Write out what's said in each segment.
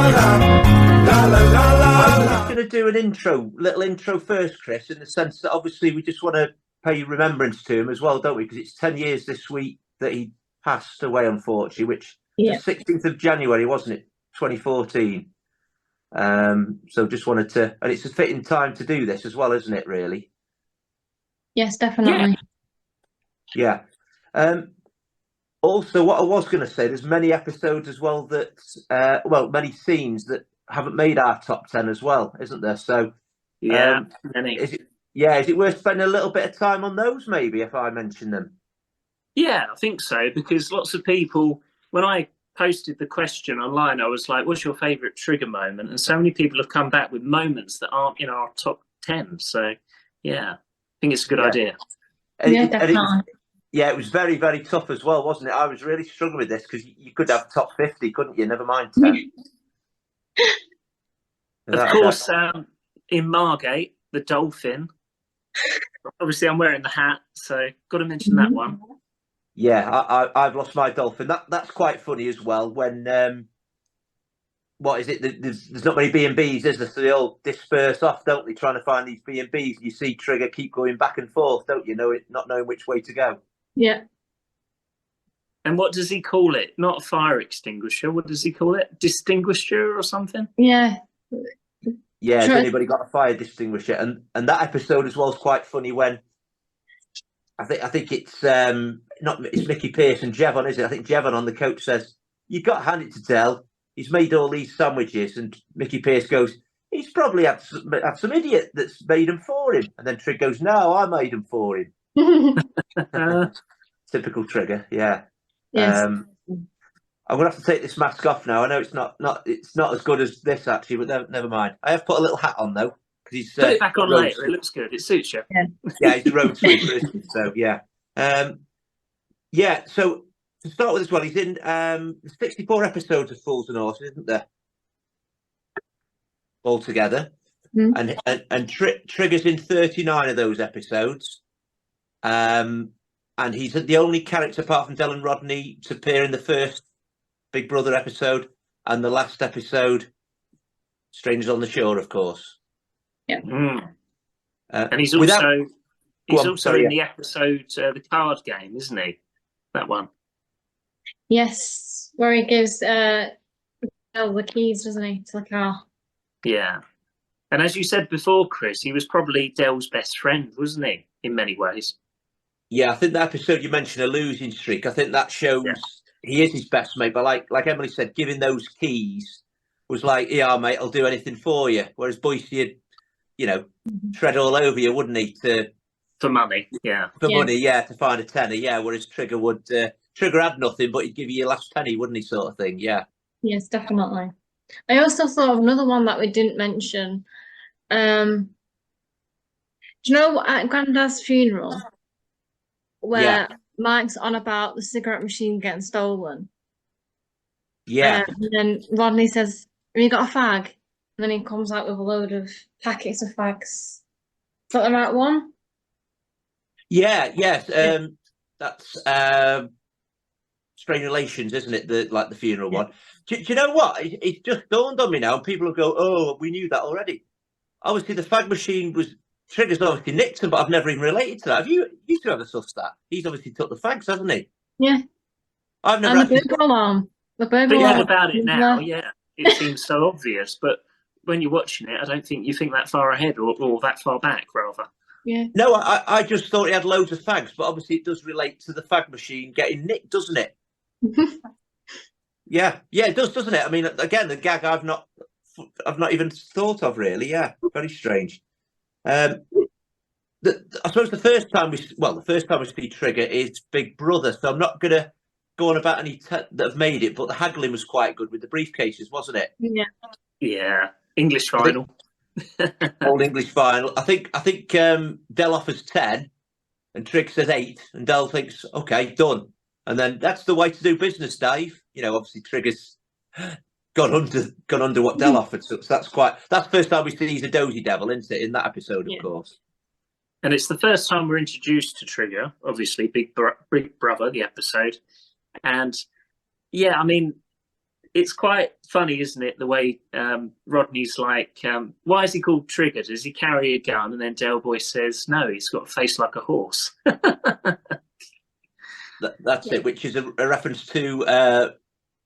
I'm just going to do an little intro first, Chris, in the sense that obviously we just want to pay remembrance to him as well, don't we? Because it's 10 years this week that he passed away, unfortunately, which Yeah. the 16th of January, wasn't it? 2014. So just wanted to, and it's a fitting time to do this as well, isn't it, really? Yes, definitely. Yeah. Also, what I was going to say, there's many episodes as well that, many scenes that haven't made our top 10 as well, isn't there? So, many. is it worth spending a little bit of time on those, maybe, if I mention them? Yeah, I think so, because lots of people, when I posted the question online, I was like, what's your favourite trigger moment? And so many people have come back with moments that aren't in our top 10. So, yeah, I think it's a good idea. Yeah, definitely. It was very, very tough as well, wasn't it? I was really struggling with this because you could have top 50, couldn't you? Never mind 10. Of course, in Margate, the dolphin. Obviously, I'm wearing the hat, so got to mention that one. Yeah, I've lost my dolphin. That's quite funny as well. When what is it? There's not many B&Bs, is there? So they all disperse off, don't they? Trying to find these B&Bs. You see Trigger keep going back and forth, don't you? Not knowing which way to go. Yeah. And what does he call it? Not a fire extinguisher. What does he call it? Distinguisher or something? Yeah. Yeah, has anybody got a fire extinguisher? And that episode as well is quite funny when I think it's it's Mickey Pearce and Jevon, is it? I think Jevon on the coach says, "You've got to hand it to Del. He's made all these sandwiches," and Mickey Pearce goes, "He's probably had some idiot that's made them for him." And then Trig goes, "No, I made them for him." Typical Trigger, yeah. Yes. I'm gonna have to take this mask off now. I know it's not as good as this actually, but never mind. I have put a little hat on though because he's put it back on later. It looks good. It suits you. Yeah, he's the road sweeper, isn't he? So yeah, So to start with as well, he's in 64 episodes of Fools and Horses, isn't there? Altogether, and Trigger's in 39 of those episodes. And he's the only character apart from Del and Rodney to appear in the first Big Brother episode and the last episode, Strangers on the Shore, of course. Yeah. And he's also in the episode The Card Game, isn't he? That one. Yes, where he gives Del the keys, doesn't he, to the car? Yeah. And as you said before, Chris, he was probably Del's best friend, wasn't he, in many ways? Yeah, I think the episode you mentioned, a losing streak, I think that shows he is his best mate. But like Emily said, giving those keys was like, yeah, mate, I'll do anything for you. Whereas Boyce would, tread all over you, wouldn't he? For money, yeah. Money, to find a tenner, yeah. Whereas Trigger would, Trigger had nothing, but he'd give you your last penny, wouldn't he, sort of thing, yeah. Yes, definitely. I also thought of another one that we didn't mention. Do you know at Grandad's funeral where Mike's on about the cigarette machine getting stolen? Yeah. And then Rodney says, "Have you got a fag?" And then he comes out with a load of packets of fags. Is that the right one? Yeah, yes. That's Strange Relations, isn't it? The funeral one. Do you know what? It just dawned on me now, and people will go, "Oh, we knew that already." Obviously, the fag machine was Trigger's obviously nicked him, but I've never even related to that. Have you two ever sussed that? He's obviously took the fags, hasn't he? Yeah. I've never. And the burglar alarm. The burglar alarm. Thinking about it now, it seems so obvious, but when you're watching it, I don't think you think that far ahead or that far back, rather. Yeah. No, I just thought he had loads of fags, but obviously it does relate to the fag machine getting nicked, doesn't it? Yeah, it does, doesn't it? I mean, again, the gag I've not even thought of really. Yeah, very strange. I suppose the first time we see Trigger is Big Brother, so I'm not gonna go on about any that have made it, but the haggling was quite good with the briefcases, wasn't it? Yeah. English final. Old English final. I think Del offers 10 and Trig says 8 and Del thinks, okay, done. And then that's the way to do business, Dave. Obviously Trigger's gone under what Del offered. So that's the first time we see he's a dozy devil, isn't it? In that episode, of course. And it's the first time we're introduced to Trigger, obviously, Big Brother, the episode. And I mean, it's quite funny, isn't it? The way Rodney's like, why is he called Trigger? Does he carry a gun? And then Del Boy says, no, he's got a face like a horse. That's it, which is a reference to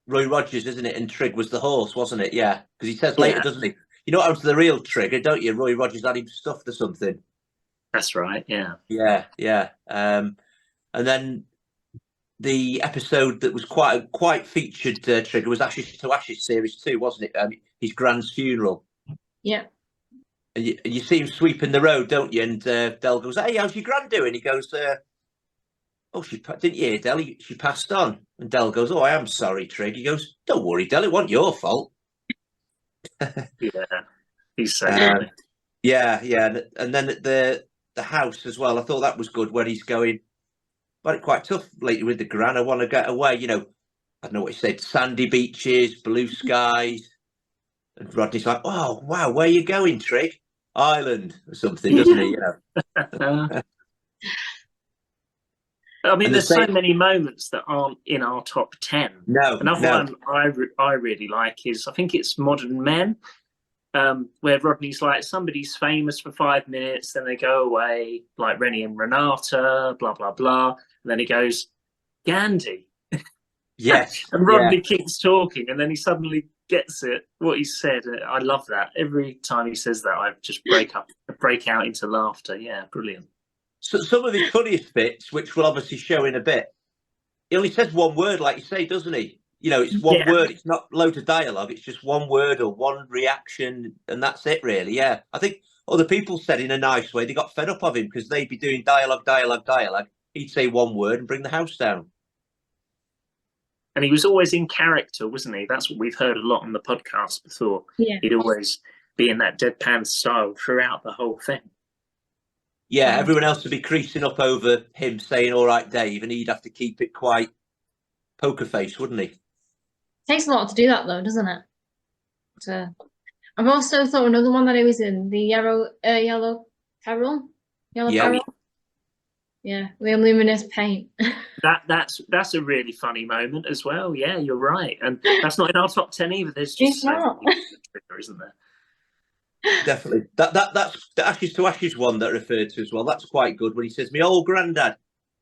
Roy Rogers, isn't it? And Trig was the horse, wasn't it? Yeah, because he says later, doesn't he? You know what happens to the real Trigger, don't you? Roy Rogers had him stuffed or something. That's right, yeah. Yeah. And then the episode that was quite featured Trigger was Ashes to Ashes series 2, wasn't it? His grand's funeral. Yeah. And you see him sweeping the road, don't you? And Del goes, "Hey, how's your grand doing?" He goes, "Oh, didn't you hear, Del? She passed on." And Del goes, "Oh, I am sorry, Trig." He goes, "Don't worry, Del. It wasn't your fault." Yeah, he's so funny. Yeah. And then at the house as well, I thought that was good. Where he's going, but quite tough lately with the gran. I want to get away. You know, I don't know what he said. Sandy beaches, blue skies, and Rodney's like, "Oh, wow, where are you going, Trig? Island or something," doesn't he? You know. I mean, there's so many moments that aren't in our top 10. Another one I really like is, I think it's Modern Men, where Rodney's like, somebody's famous for 5 minutes, then they go away, like Rennie and Renata, blah, blah, blah. And then he goes, Gandhi. Yes. And Rodney keeps talking, and then he suddenly gets it, what he said. I love that. Every time he says that, I just break out into laughter. Yeah, brilliant. So some of his funniest bits, which will obviously show in a bit, he only says one word, like you say, doesn't he? You know, it's one word. It's not loads of dialogue. It's just one word or one reaction, and that's it, really. Yeah, I think other people said in a nice way they got fed up of him because they'd be doing dialogue. He'd say one word and bring the house down. And he was always in character, wasn't he? That's what we've heard a lot on the podcast before. Yeah. He'd always be in that deadpan style throughout the whole thing. Yeah, everyone else would be creasing up over him saying, "All right, Dave," and he'd have to keep it quite poker face, wouldn't he? Takes a lot to do that, though, doesn't it? I've also thought another one that he was in, the Yellow Peril. Yeah, with luminous paint. That's a really funny moment as well. Yeah, you're right, and that's not in our top 10 either. There's just so many, isn't there? Definitely. That's the Ashes to Ashes one that I referred to as well. That's quite good when he says, "My old granddad,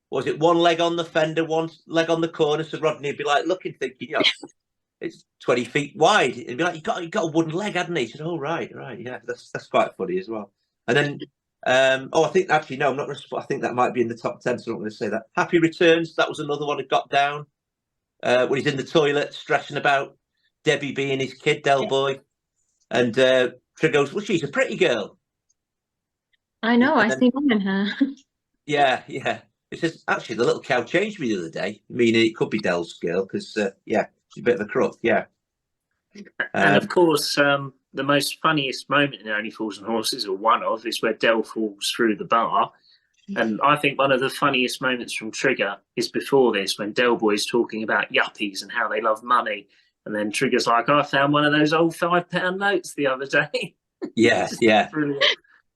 was it one leg on the fender, one leg on the corner?" So Rodney would be like looking, thinking, you know, it's 20 feet wide. He'd be like, you got a wooden leg, hadn't he? He said, "Oh, right, yeah." That's quite funny as well. And then I think actually no, I'm not going to. I think that might be in the top 10, so I'm not going to say that. Happy Returns, that was another one that got down when he's in the toilet stressing about Debbie being his kid, Del Boy, and Trig goes, "Well, she's a pretty girl." I know, I see one in her. Yeah. It says, "Actually, the little cow changed me the other day," meaning it could be Del's girl because, she's a bit of a crook. Yeah. And of course, the most funniest moment in Only Fools and Horses, or one of, is where Del falls through the bar. And I think one of the funniest moments from Trigger is before this, when Del Boy's talking about yuppies and how they love money. And then Trigger's like, "I found one of those old £5 notes the other day." Yeah. Brilliant.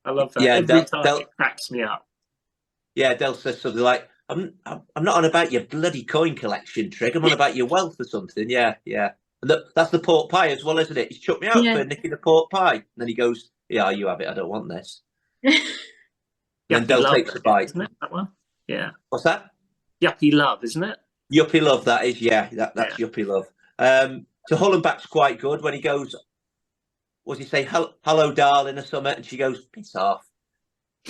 I love that. Yeah, Every time it cracks me up. Yeah, Del says something like, I'm not on about your bloody coin collection, Trig. I'm on about your wealth or something." Yeah. And that's the pork pie as well, isn't it? He's chucked me out for nicking a pork pie. And then he goes, "Yeah, you have it. I don't want this." And then Del takes a bite. Isn't it, that one? Yeah. What's that? Yuppie Love, isn't it? Yuppie Love, that is. Yeah, that's Yuppie Love. So Hullenbach's quite good when he goes, what does he say? "Hello, darling," or something. And she goes, "Piss off."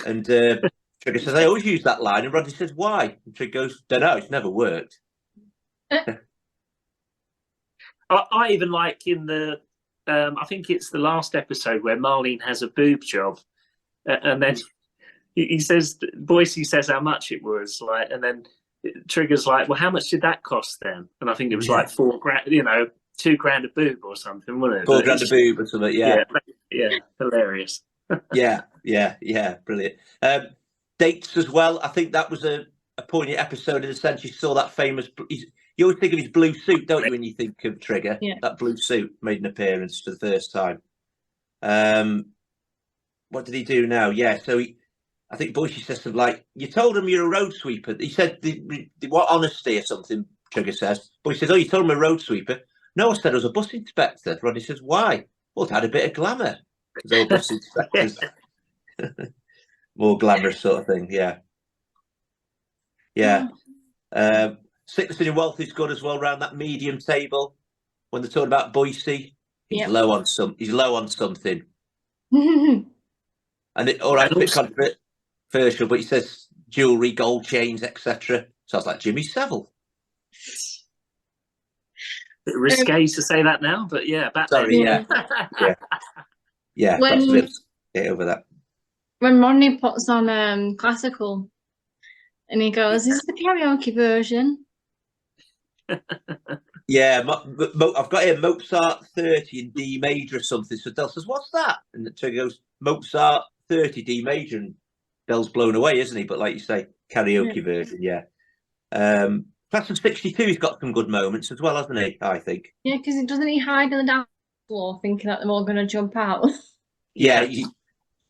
And Trigger says, "I always use that line." And Rodney says, "Why?" And Trigger goes, "Don't know. It's never worked." I even like in the, I think it's the last episode where Marlene has a boob job. And then he says, Boise says how much it was. Like, and then Trigger's like, "Well, how much did that cost then?" And I think it was like $4,000, you know, $2,000 a boob or something, wasn't it? $4,000 a boob or something, yeah. Yeah, hilarious. yeah, brilliant. Dates as well. I think that was a poignant episode in the sense you saw that famous. You always think of his blue suit, don't you, when you think of Trigger? Yeah. That blue suit made an appearance for the first time. What did he do now? Yeah, so I think Boise says something like, "You told him you're a road sweeper." He said, "What honesty," or something, Trigger says. But he says, "Oh, you told him a road sweeper." No, I said I was a bus inspector. Rodney says, why? Well, it had a bit of glamour because they were bus inspectors. More glamorous sort of thing, yeah. Yeah. Sickness and Wealth is good as well around that medium table. When they're talking about Boise, he's low on something. And all right, it's a bit controversial, but he says jewellery, gold chains, etc. Sounds like Jimmy Savile. Bit risque to say that now, but yeah, back then. Yeah. Perhaps a bit over that. When Rodney puts on classical, and he goes, "This is the karaoke version." Yeah, I've got here Mozart 30 in D major or something. So Del says, "What's that?" And the Trigger goes, "Mozart 30 D major," and Del's blown away, isn't he? But like you say, karaoke version, yeah. Class of 62, he's got some good moments as well, hasn't he? I think. Yeah, because doesn't he hide on the dance floor thinking that they're all going to jump out? Yeah. The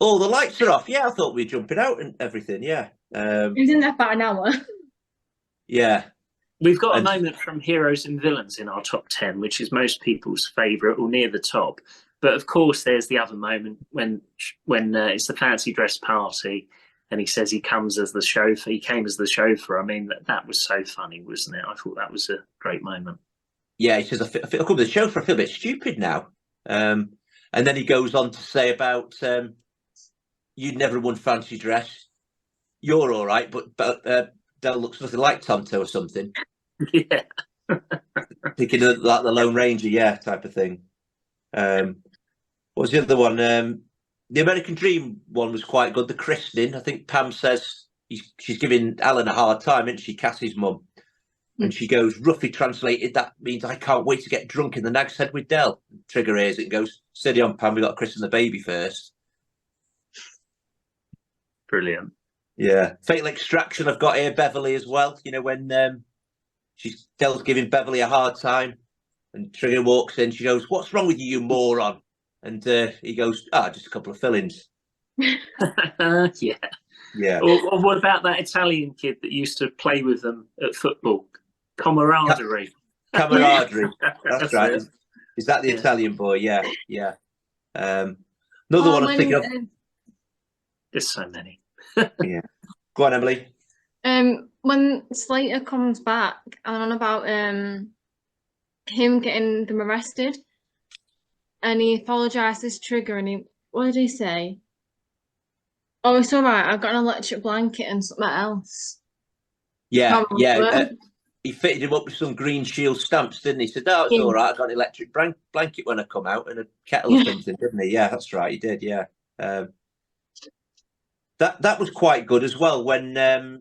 lights are off. Yeah, I thought we were jumping out and everything. Yeah. He's in there for an hour. Yeah. We've got a moment from Heroes and Villains in our top 10, which is most people's favourite or near the top. But of course, there's the other moment when it's the fancy dress party, and he says he comes as the chauffeur. He came as the chauffeur. I mean, that was so funny, wasn't it? I thought that was a great moment. Yeah, he says, I come as the chauffeur. I feel a bit stupid now. And then he goes on to say about you'd never won fancy dress. You're all right, but Del looks nothing like Tonto or something. Yeah. Thinking of like the Lone Ranger, yeah, type of thing. What was the other one? The American Dream one was quite good. The christening, I think Pam says she's giving Alan a hard time, isn't she? Cassie's mum. And she goes, roughly translated, that means I can't wait to get drunk in the Nag's Head with Del. Trigger hears it and goes, steady on, Pam, we got to christen the baby first. Brilliant. Yeah. Fatal Extraction, I've got here, Beverly as well. You know, when Del's giving Beverly a hard time and Trigger walks in, she goes, "What's wrong with you moron?" And he goes, just a couple of fillings. Yeah. Or what about that Italian kid that used to play with them at football? Camaraderie. Camaraderie. That's right. Is that the Italian boy? Yeah. Another one I'm thinking of. There's so many. Yeah. Go on, Emily. When Slater comes back and on about him getting them arrested, and he apologises to Trigger, and what did he say? Oh, it's all right. I've got an electric blanket and something else. Yeah. He fitted him up with some Green Shield stamps, didn't he? He said, "Oh, it's all right. I got an electric blanket when I come out and a kettle or something," didn't he? Yeah, that's right. He did. Yeah. That was quite good as well. When I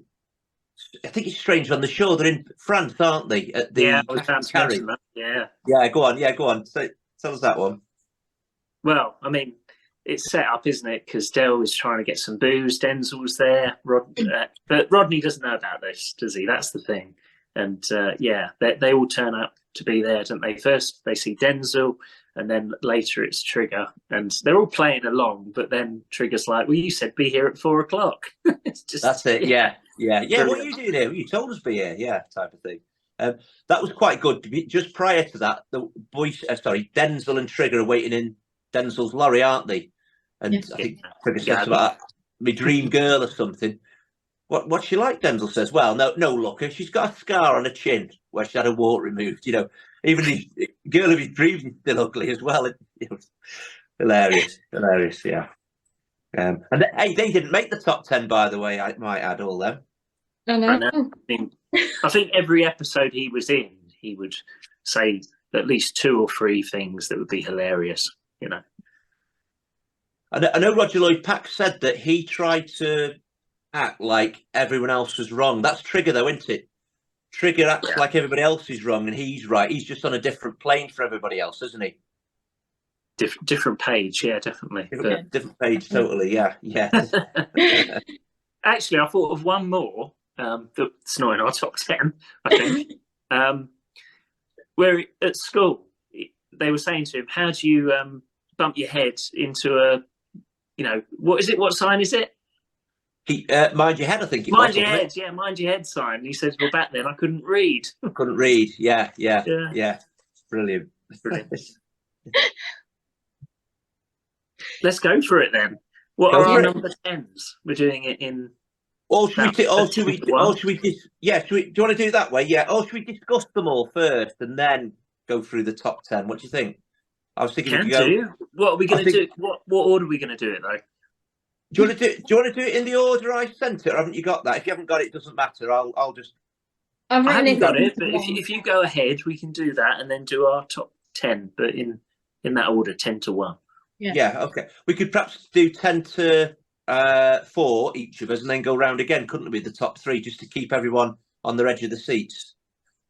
think it's strange on the show. They're in France, aren't they? At the I was about to mention that. Yeah. Go on. So tell us that one. Well, I mean, it's set up, isn't it? Because Del is trying to get some booze. Denzel's there, but Rodney doesn't know about this, does he? That's the thing. And they all turn up to be there, don't they? First they see Denzel, and then later it's Trigger, and they're all playing along. But then Trigger's like, "Well, you said be here at 4 o'clock." It's just that's it. Yeah. What are you doing here? You told us to be here. Yeah, type of thing. That was quite good. Just prior to that, the boys, Denzel and Trigger are waiting in Denzel's lorry, aren't they? And I think Trigger says about my dream girl or something. What's she like? Denzel says, "Well, no looker. She's got a scar on her chin where she had a wart removed. You know, even the girl of his dreams is still ugly as well." Hilarious. Yeah. And they didn't make the top 10, by the way. I might add all them. I know. I think every episode he was in, he would say at least 2 or 3 things that would be hilarious. You know. I know Roger Lloyd Packs said that he tried to act like everyone else was wrong. That's Trigger, though, isn't it? Trigger acts like everybody else is wrong and he's right. He's just on a different plane for everybody else, isn't he? Different page, yeah, definitely. Different page, totally, yeah. Actually, I thought of one more that's not in our top 10, I think. Where at school, they were saying to him, "How do you bump your head into a, what is it? What sign is it?" Mind your head, I think it was. Mind your head, mind your head sign. And he says, "Well, back then I couldn't read." Yeah. Brilliant. Brilliant. Let's go for it then. What are our number 10s? We're doing it in. Do you want to do it that way? Yeah. Or should we discuss them all first and then go through the top 10? What do you think? I was thinking What are we going to do? What order are we going to do it though? Do you want to do it in the order I sent it, or haven't you got that? If you haven't got it, it doesn't matter. I'll just. I haven't got it, but if you go ahead, we can do that and then do our top 10, but in that order, 10 to 1. Yeah. Okay. We could perhaps do 10 to 4 each of us, and then go round again, couldn't we? The top 3, just to keep everyone on the edge of the seats.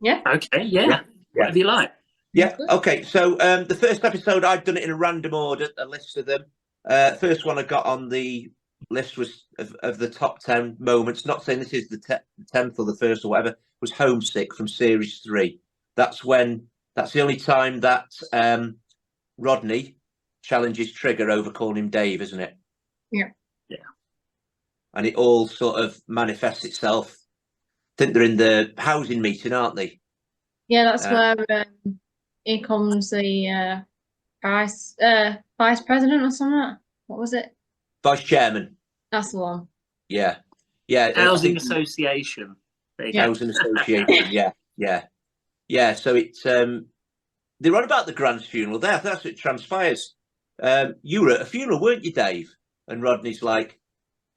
Yeah. Okay. Yeah. Whatever you like. Yeah. Okay. So the first episode, I've done it in a random order, a list of them. First one I got on the list was of the top 10 moments. Not saying this is the 10th or the first or whatever. Was Homesick from series 3. That's the only time that Rodney challenges Trigger over calling him Dave, isn't it? Yeah. And it all sort of manifests itself. I think they're in the housing meeting, aren't they? Yeah, that's where here comes the vice president or something. What was it? Vice chairman. That's the one. Yeah. Housing association. Housing association. Yeah. So it's they're on about the Grand's funeral there. That's what it transpires. You were at a funeral, weren't you, Dave? And Rodney's like,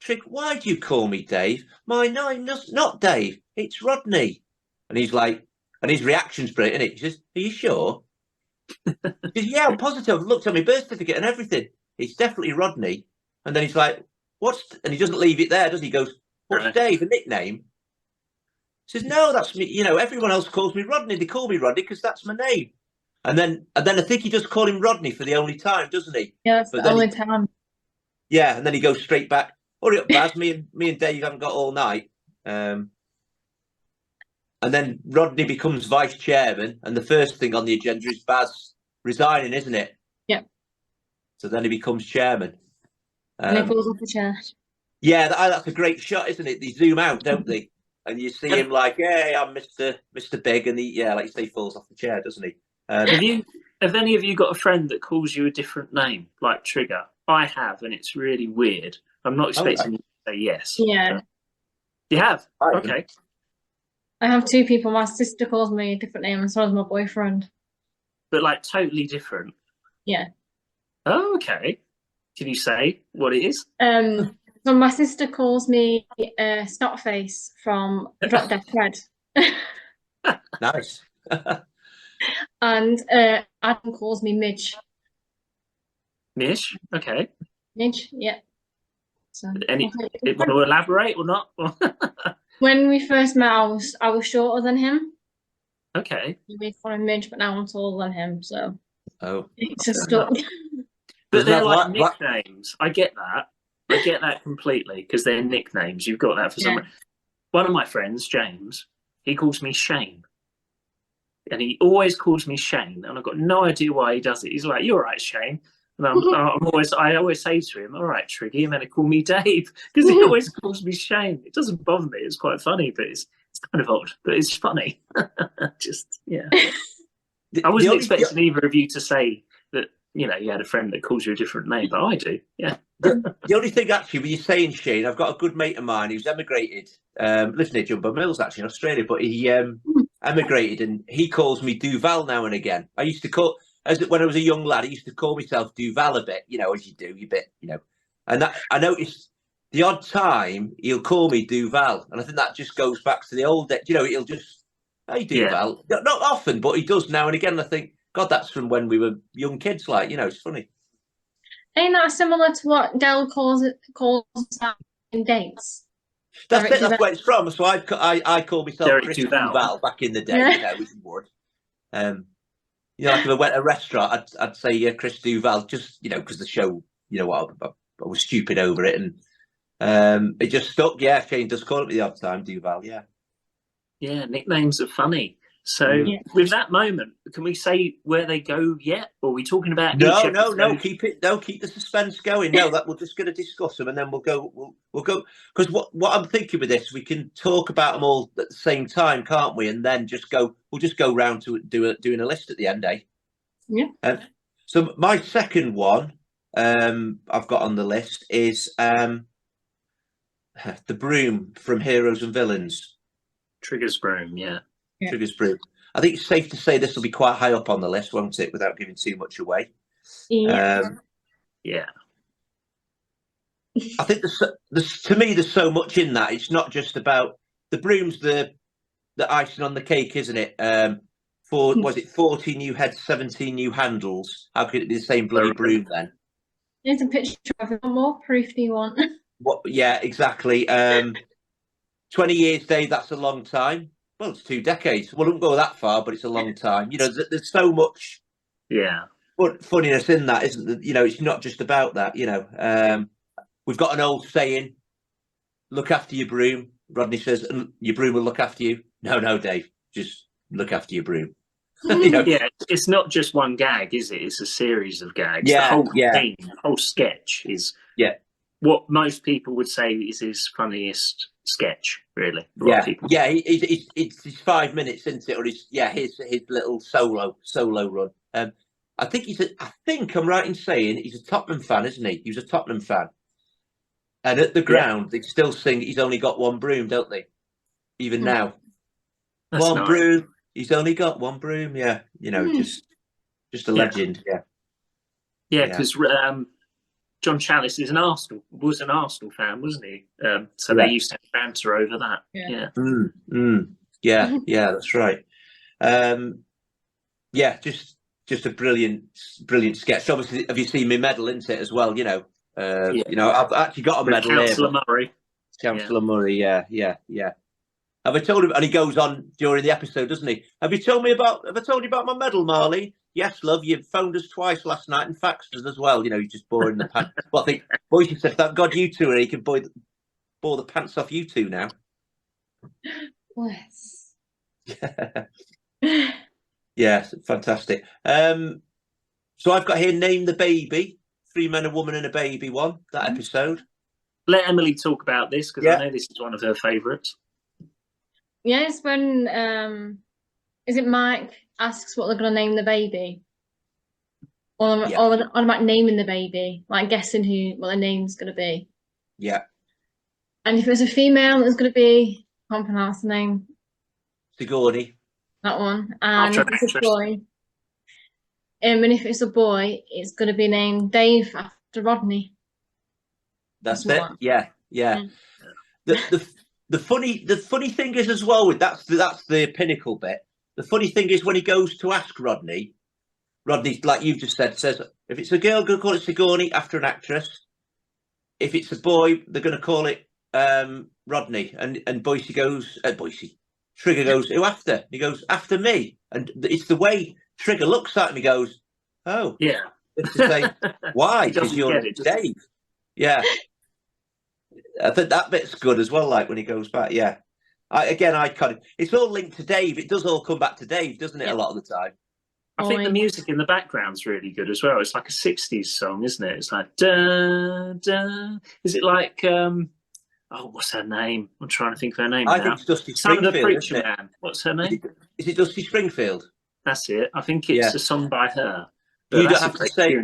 Trig, why do you call me Dave? My name's not Dave, it's Rodney. And he's like, and his reaction's great, isn't it? He says, are you sure? He says, yeah, I'm positive. I've looked at my birth certificate and everything. It's definitely Rodney. And then he's like, and he doesn't leave it there, does he? He goes, what's Dave, a nickname? He says, no, that's me. You know, everyone else calls me Rodney. They call me Rodney because that's my name. And then I think he does call him Rodney for the only time, doesn't he? Yeah, that's the only time. Yeah, and then he goes straight back. Hurry up, Baz. me and Dave haven't got all night. And then Rodney becomes vice chairman, and the first thing on the agenda is Baz resigning, isn't it? Yeah. So then he becomes chairman. And he falls off the chair. Yeah, that's a great shot, isn't it? They zoom out, don't they? And you see him like, hey, I'm Mr. Big, and he, like you say, falls off the chair, doesn't he? Have any of you got a friend that calls you a different name, like Trigger? I have, and it's really weird. I'm not expecting you to say yes. Yeah. You have? Okay. I have 2 people. My sister calls me a different name, and so does my boyfriend. But like totally different? Yeah. Oh, okay. Can you say what it is? So my sister calls me Snotface from Drop Dead Fred. Nice. And Adam calls me Midge. Midge? Okay. Midge, yeah. So, want to elaborate or not? When we first met, I was shorter than him. Okay. He made fun of Midge, but now I'm taller than him, so it's just stuck. But they're like nicknames. I get that. I get that completely because they're nicknames. You've got that for some reason. One of my friends, James, he calls me Shane. And he always calls me Shane, and I've got no idea why he does it. He's like, "You're right, Shane," and I always say to him, "All right, Triggy, you're meant to call me Dave," because he always calls me Shane. It doesn't bother me. It's quite funny, but it's kind of odd, but it's funny. I wasn't expecting either of you to say that. You know, you had a friend that calls you a different name, but I do. Yeah. The only thing, actually, when you're saying Shane, I've got a good mate of mine who's emigrated, lives near Jumbo Mills, actually, in Australia, but he emigrated, and he calls me Duval now and again. I used to call, when I was a young lad, I used to call myself Duval a bit, you know, as you do, and that, I noticed the odd time he'll call me Duval, and I think that just goes back to the old days, you know, he'll just, hey, Duval. Yeah. Not often, but he does now and again, and I think, God, that's from when we were young kids, like, you know, it's funny. Ain't that similar to what Del calls in dates? That's it, that's where it's from. So I call myself Derek Chris Duval back in the day, you know, as you would. You know, like if I went to a restaurant, I'd say Chris Duval, just, you know, because the show, you know what, I was stupid over it, and it just stuck. Yeah, Shane does call it the odd time, Duval, yeah. Yeah, nicknames are funny. So with that moment, can we say where they go yet? Or are we talking about No, keep the suspense going. No, that we're just going to discuss them, and then we'll go because what I'm thinking with this, we can talk about them all at the same time, can't we? And then we'll just go round to doing a list at the end, eh? Yeah. So my second one I've got on the list is the broom from Heroes and Villains. Trigger's broom, yeah. Trigger's broom. I think it's safe to say this will be quite high up on the list, won't it, without giving too much away? Yeah. Yeah. I think to me, there's so much in that. It's not just about the broom's the icing on the cake, isn't it? Was it 40 new heads, 17 new handles? How could it be the same bloody broom then? There's a picture of it. More proof do you want? What? Yeah, exactly. 20 years, Dave, that's a long time. Well, it's 2 decades. Well, I wouldn't go that far, but it's a long time. You know, there's so much funniness in that, isn't there? You know, it's not just about that, you know. We've got an old saying, look after your broom. Rodney says, your broom will look after you. No, Dave, just look after your broom. You know? Yeah, it's not just one gag, is it? It's a series of gags. Yeah, the whole thing, the whole sketch is what most people would say is his funniest sketch, really. It's 5 minutes, isn't it? Or his little solo run. I think I'm right in saying he's a Tottenham fan, isn't he? He was a Tottenham fan. And at the ground, they still sing he's only got one broom, don't they? Even now. That's one nice. Broom. He's only got one broom, yeah. You know, just a legend, yeah. Yeah, because John Chalice was an Arsenal fan, wasn't he? So they used to have banter over that. Yeah, that's right. Just a brilliant sketch. Obviously, have you seen my medal, isn't it, as well? You know, you know, I've actually got a medal Councillor here. Murray. Councillor Murray, yeah. Have I told him? And he goes on during the episode, doesn't he? Have I told you about my medal, Marley? Yes, love. You phoned us twice last night and faxed us as well. You know, he's just boring the pants. Well, I think Boyce said, "Thank God you two are. He can bore the pants off you two now." Bless. Yes, fantastic. So I've got here Name the Baby, 3 men, a woman, and a baby one. That episode. Let Emily talk about this because I know this is one of her favourites. Yes, when is it Mike asks what they're going to name the baby, or on about naming the baby, like guessing what the name's going to be. Yeah. And if it's a female, it's going to be, I can't pronounce the name. Sigourney. That one. And if it's a boy, and if it's a boy, it's going to be named Dave after Rodney. That's it. Yeah. The funny thing is as well with that's the pinnacle bit. The funny thing is when he goes to ask Rodney, like you've just said, says if it's a girl, going to call it Sigourney after an actress. If it's a boy, they're going to call it Rodney. And Boise goes, Trigger goes, who after? And he goes, after me. And it's the way Trigger looks at him. He goes, oh yeah. To say why? Because you're Dave. Yeah. I think that bit's good as well. Like when he goes back, yeah. It's all linked to Dave. It does all come back to Dave, doesn't it? A lot of the time. I think the music in the background's really good as well. It's like a 60s song, isn't it? It's like da da. Is it like what's her name? I'm trying to think of her name. I think it's Dusty Springfield. Son of the Preacher Man. What's her name? Is it Dusty Springfield? That's it. I think it's a song by her. You don't have to say.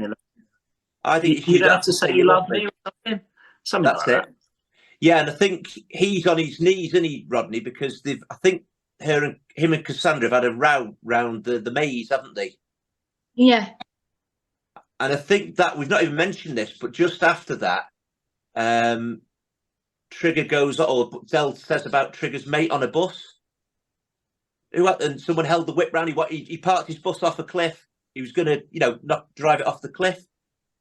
I think you don't have to say you love me or something. Something like that. Yeah, and I think he's on his knees, isn't he, Rodney? Because I think him and Cassandra have had a row round the maze, haven't they? Yeah. And I think that we've not even mentioned this, but just after that, Trigger goes, or Del says about Trigger's mate on a bus. And someone held the whip round. He parked his bus off a cliff. He was going to, not drive it off the cliff.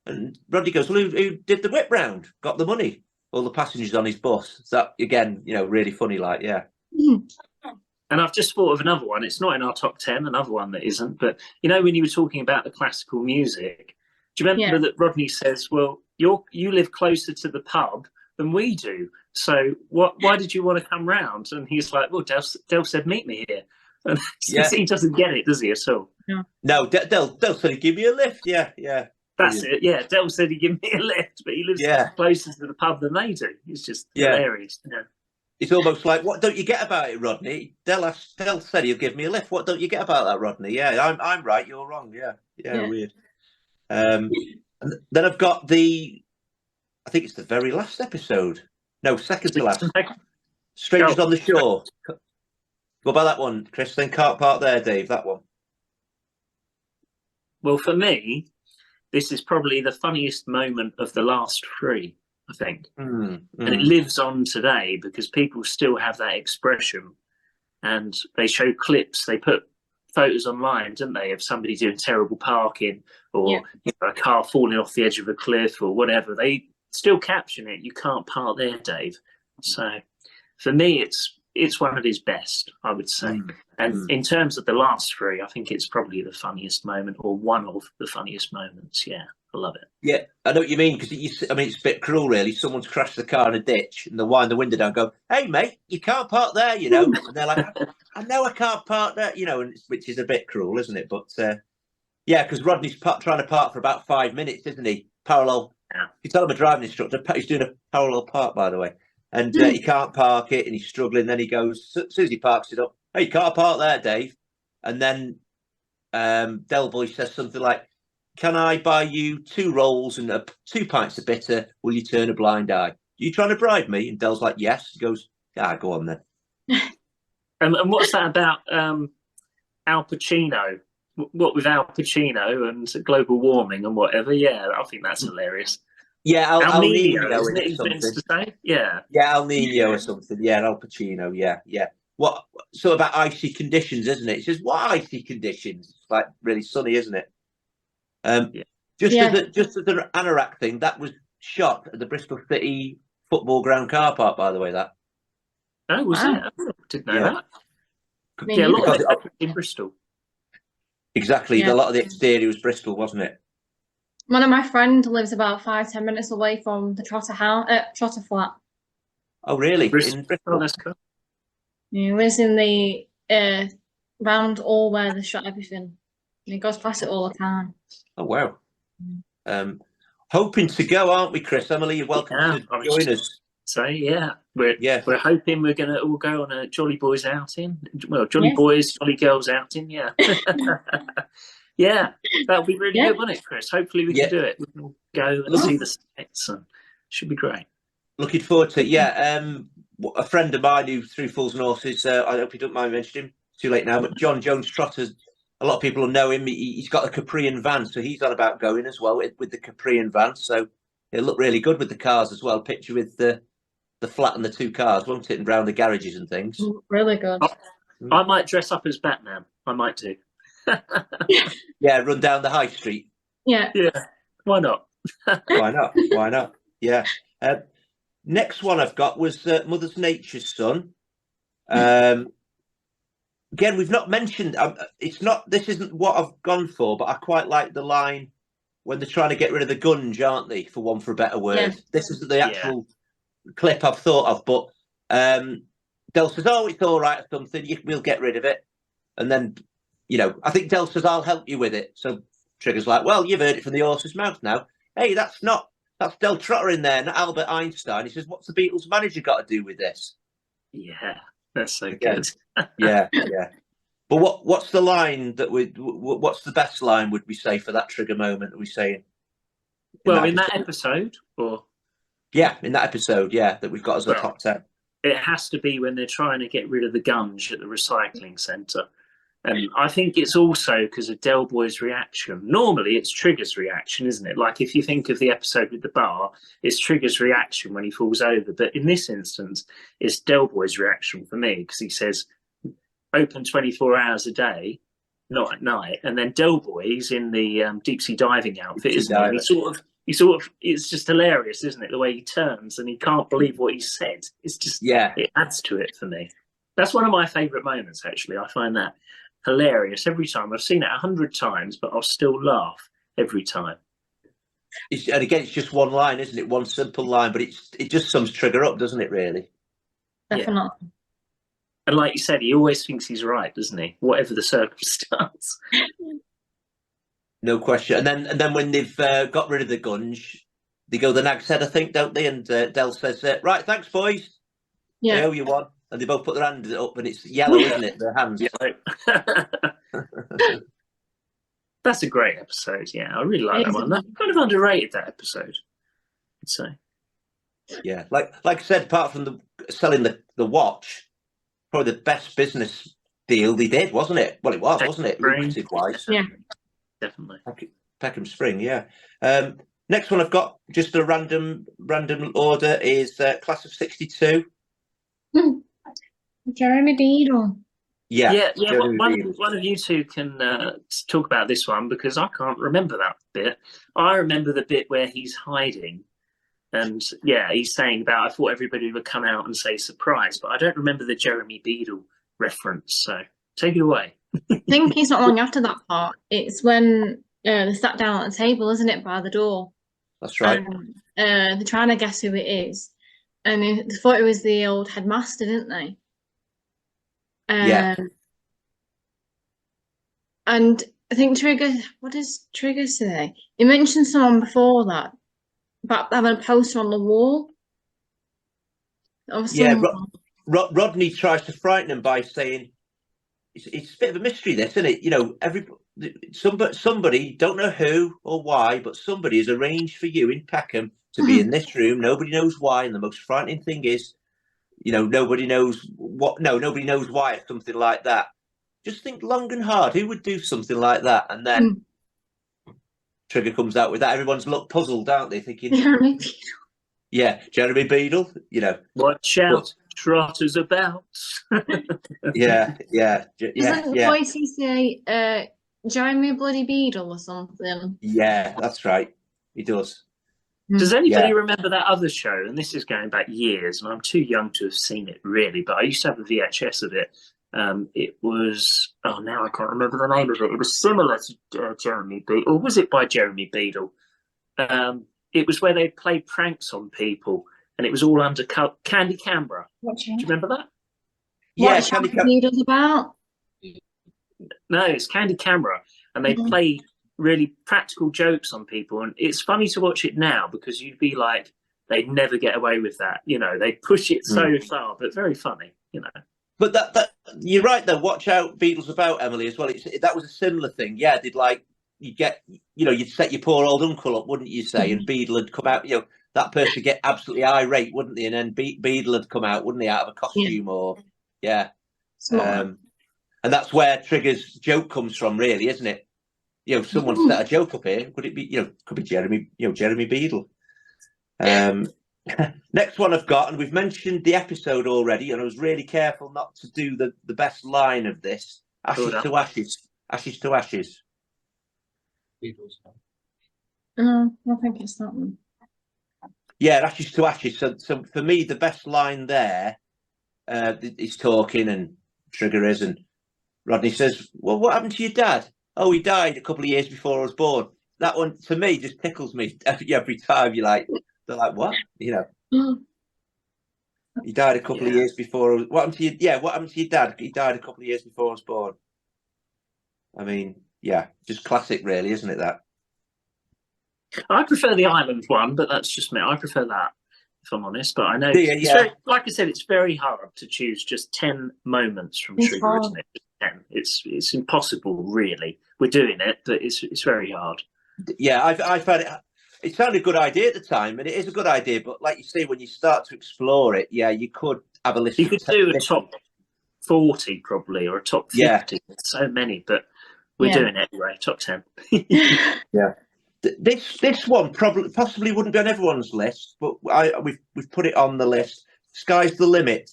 And Rodney goes, well, who did the whip round? Got the money. All the passengers on his bus. So that, again, really funny, like, yeah. And I've just thought of another one. It's not in our top 10, another one that isn't. But, when you were talking about the classical music, do you remember that Rodney says, well, you live closer to the pub than we do. So why did you want to come round? And he's like, well, Del said, meet me here. And he doesn't get it, does he, at all? No, Del said he'd give me a lift. Yeah. That's it. Yeah, Del said he'd give me a lift, but he lives closer to the pub than they do. It's just hilarious. Yeah. It's almost like, what don't you get about it, Rodney? Del said he'll give me a lift. What don't you get about that, Rodney? Yeah, I'm right, you're wrong. Yeah, weird. And then I've got I think it's the very last episode. No, second to last. Strangers on the Shore. What about that one, Chris? Then Can't Park There, Dave, that one. Well, for me, this is probably the funniest moment of the last three, I think. And it lives on today because people still have that expression, and they show clips, they put photos online, don't they, of somebody doing terrible parking or a car falling off the edge of a cliff or whatever. They still caption it. You can't park there, Dave. So for me, it's one of his best, I would say. And in terms of the last three, I think it's probably the funniest moment, or one of the funniest moments. Yeah, I love it. Yeah, I know what you mean, because it's a bit cruel, really. Someone's crashed the car in a ditch and they'll wind the window down and go, "Hey, mate, you can't park there, you know." And they're like, "I know I can't park there," you know, which is a bit cruel, isn't it? But yeah, because Rodney's trying to park for about 5 minutes, isn't he? Parallel. Yeah. You tell him a driving instructor, he's doing a parallel park, by the way. And he can't park it and he's struggling. Then he goes, as soon as he parks it up, "Hey, you can't park there, Dave." And then Del Boy says something like, "Can I buy you 2 rolls and 2 pints of bitter? Will you turn a blind eye? You trying to bribe me?" And Del's like, "Yes." He goes, "Ah, go on then." And what's that about Al Pacino? What with Al Pacino and global warming and whatever? Yeah, I think that's hilarious. Yeah, El Nino, isn't it? Something to say? Yeah, El Nino or something. Yeah, Al Pacino. Yeah. What? So about icy conditions, isn't it? It says, "What icy conditions?" It's like really sunny, isn't it? Just as an anorak thing, that was shot at the Bristol City football ground car park, by the way. That. Oh, was it? I didn't know that. Yeah, a lot of it in Bristol. Exactly. A lot of the exterior was Bristol, wasn't it? One of my friends lives about 5-10 minutes away from the Trotter flat. Oh, really? In Bristol? Oh, that's cool. He lives in the round all where they shot everything. And he goes past it all the time. Oh, wow. Hoping to go, aren't we, Chris? Emily, you're welcome to join us. So we're hoping we're going to all go on a Jolly Boys outing. Well, Jolly Boys, Jolly Girls outing. Yeah. Yeah, that'll be really good, won't it, Chris? Hopefully we can do it. We can go and see the sights, and should be great. Looking forward to it. Yeah, a friend of mine who threw Fools and Horses, I hope you don't mind mentioning him, too late now, but John Jones Trotters, a lot of people will know him. He's got a Caprian van, so he's on about going as well with the Caprian van, so it'll look really good with the cars as well. Picture with the flat and the 2 cars, won't it, and round the garages and things. Really good. I might dress up as Batman. I might do. Yeah, run down the high street. Yeah. Why not? Why not? Yeah. Next one I've got was Mother Nature's Son. Again, we've not mentioned. This isn't what I've gone for, but I quite like the line when they're trying to get rid of the gunge, aren't they? For want for a better word. Yeah. This isn't the actual clip I've thought of, but Del says, "Oh, it's all right or something. We'll get rid of it," and then. I think Del says, "I'll help you with it." So Trigger's like, "Well, you've heard it from the horse's mouth now. Hey, that's Del Trotter in there, not Albert Einstein." He says, "What's the Beatles manager got to do with this?" Yeah, that's so good. Yeah. But what's the line what's the best line would we say for that Trigger moment? Are we saying? In that episode, or? Yeah, in that episode, that we've got as a top 10. It has to be when they're trying to get rid of the gunge at the recycling centre. And I think it's also because of Del Boy's reaction. Normally, it's Trigger's reaction, isn't it? Like if you think of the episode with the bar, it's Trigger's reaction when he falls over. But in this instance, it's Del Boy's reaction for me because he says, "Open 24 hours a day, not at night." And then Del Boy's in the deep sea diving outfit, isn't he? He sort of, it's just hilarious, isn't it? The way he turns and he can't believe what he said. It's just, it adds to it for me. That's one of my favourite moments, actually. I find that hilarious every time. I've seen it 100 times, but I'll still laugh every time. And again, it's just one line, isn't it? One simple line, but it just sums Trigger up, doesn't it? Really, definitely. Yeah. And like you said, he always thinks he's right, doesn't he? Whatever the circumstance. No question. And then when they've got rid of the gunge, they go the nag's head, I think, don't they? And Del says, "Right, thanks, boys." Yeah. I owe you one. And they both put their hands up, and it's yellow, isn't it? Their hands. That's a great episode. Yeah, I really like that one. That's kind of underrated, that episode, I'd say. Yeah, like I said, apart from selling the watch, probably the best business deal they did, wasn't it? Well, it was, wasn't it? Lucrative wise. Yeah, definitely. Peckham Spring, yeah. Next one I've got, just a random order, is class of '62. Jeremy Beadle. Yeah. One of you two can talk about this one, because I can't remember that bit. I remember the bit where he's hiding, and he's saying about, I thought everybody would come out and say surprise, but I don't remember the Jeremy Beadle reference. So take it away. I think it's not long after that part. It's when they sat down at the table, isn't it, by the door? That's right. They're trying to guess who it is, and they thought it was the old headmaster, didn't they? Yeah. And I think Trigger, what does Trigger say? He mentioned someone before that about having a poster on the wall. Yeah, Rodney tries to frighten him by saying, it's a bit of a mystery, this, isn't it? You know, somebody, don't know who or why, but somebody has arranged for you in Peckham to be in this room. Nobody knows why, and the most frightening thing is, you know, nobody knows why, or something like that. Just think long and hard. Who would do something like that? And then Trigger comes out with that. Everyone's looked puzzled, aren't they? Thinking, Jeremy Beadle, you know. Watch out, trotters about. Doesn't the voice he say, Jeremy Bloody Beadle or something? Yeah, that's right. He does. Does anybody remember that other show? And this is going back years, and I'm too young to have seen it really, but I used to have a VHS of it. It was, now I can't remember the name of it. It was similar to Jeremy Beadle, or was it by Jeremy Beadle? It was where they played pranks on people, and it was all under Candy Camera. Do you remember that? Yeah, Candy Beadle's about? No, it's Candy Camera, and they play really practical jokes on people, and it's funny to watch it now, because you'd be like, they'd never get away with that. You know, they push it so far, but very funny, you know. But that you're right though. Watch out, Beadle's about, Emily, as well. That was a similar thing. Yeah, they'd like, you'd set your poor old uncle up, wouldn't you say? And Beadle would come out. You know, that person would get absolutely irate, wouldn't they? And then Beadle would come out, wouldn't he, out of a costume or and that's where Trigger's joke comes from, really, isn't it? You know, someone set a joke up here. Could it be? You know, could be Jeremy Beadle. Next one I've got, and we've mentioned the episode already, and I was really careful not to do the best line of this. Ashes to ashes. Ashes to ashes. I think it's that one. Yeah, ashes to ashes. So for me, the best line there, he's talking, and Trigger is, and Rodney says, well, what happened to your dad? Oh, he died a couple of years before I was born. That one, to me, just tickles me every time. They're like, what? You know, he died a couple of years before. What happened to you? Yeah, what happened to your dad? He died a couple of years before I was born. I mean, just classic, really, isn't it? That. I prefer the island one, but that's just me. I prefer that, if I'm honest. But I know, like I said, it's very hard to choose just 10 moments from Trigger, isn't it? 10. It's impossible, really. We're doing it, but it's very hard. Yeah, I found it sounded a good idea at the time, and it is a good idea. But like you say, when you start to explore it, you could have a list. You could do a top 40 probably, or a top 50. So many, but we're doing it anyway. Top 10. This one possibly wouldn't be on everyone's list, but we've put it on the list. Sky's the limit.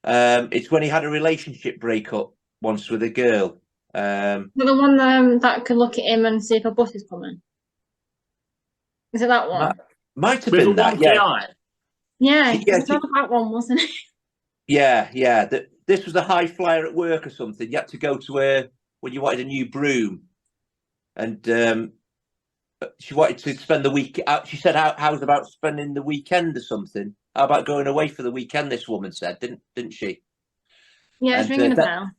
It's when he had a relationship breakup once with a girl. The one that could look at him and see if a bus is coming. Is it that one? Might have been that. It's not that one, wasn't it? Yeah. This was a high flyer at work or something. You had to go to her when you wanted a new broom, and she wanted to spend the week out. She said, "How's about spending the weekend or something? How about going away for the weekend?" This woman said, didn't she? Yeah, it's ringing a bell.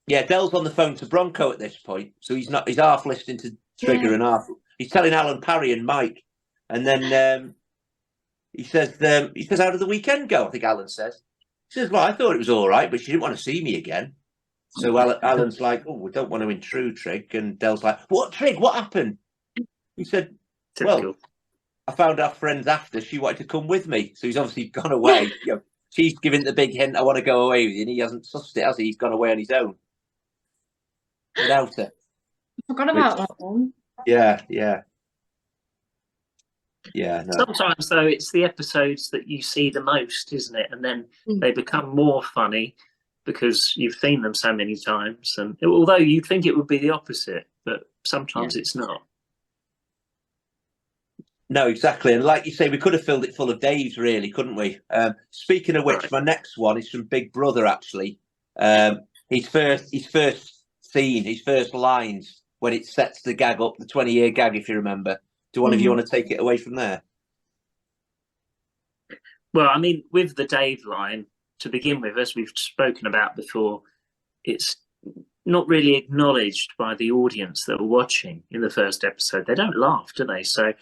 Yeah, Dell's on the phone to Bronco at this point, so he's half listening to Trigger and half. He's telling Alan, Parry, and Mike, and then he says, "How did the weekend go?" I think Alan says, She says, well, I thought it was all right, but she didn't want to see me again. So Alan's like, oh, we don't want to intrude, Trig. And Dell's like, what, Trig? What happened? He said, well, I found our friends after. She wanted to come with me. So he's obviously gone away. You know, she's giving the big hint, I want to go away with you. And he hasn't sussed it, has he? He's gone away on his own. Without her. I forgot about that one. Yeah, yeah. Yeah. No. Sometimes, though, it's the episodes that you see the most, isn't it? And then they become more funny because you've seen them so many times. And although you'd think it would be the opposite, but sometimes it's not. No, exactly. And like you say, we could have filled it full of Daves, really, couldn't we? Speaking of which, my next one is from Big Brother, actually. His first scene, his first lines, when it sets the gag up, the 20-year gag, if you remember. Do one of you want to take it away from there? Well, I mean, with the Dave line, to begin with, as we've spoken about before, it's not really acknowledged by the audience that were watching in the first episode. They don't laugh, do they? So,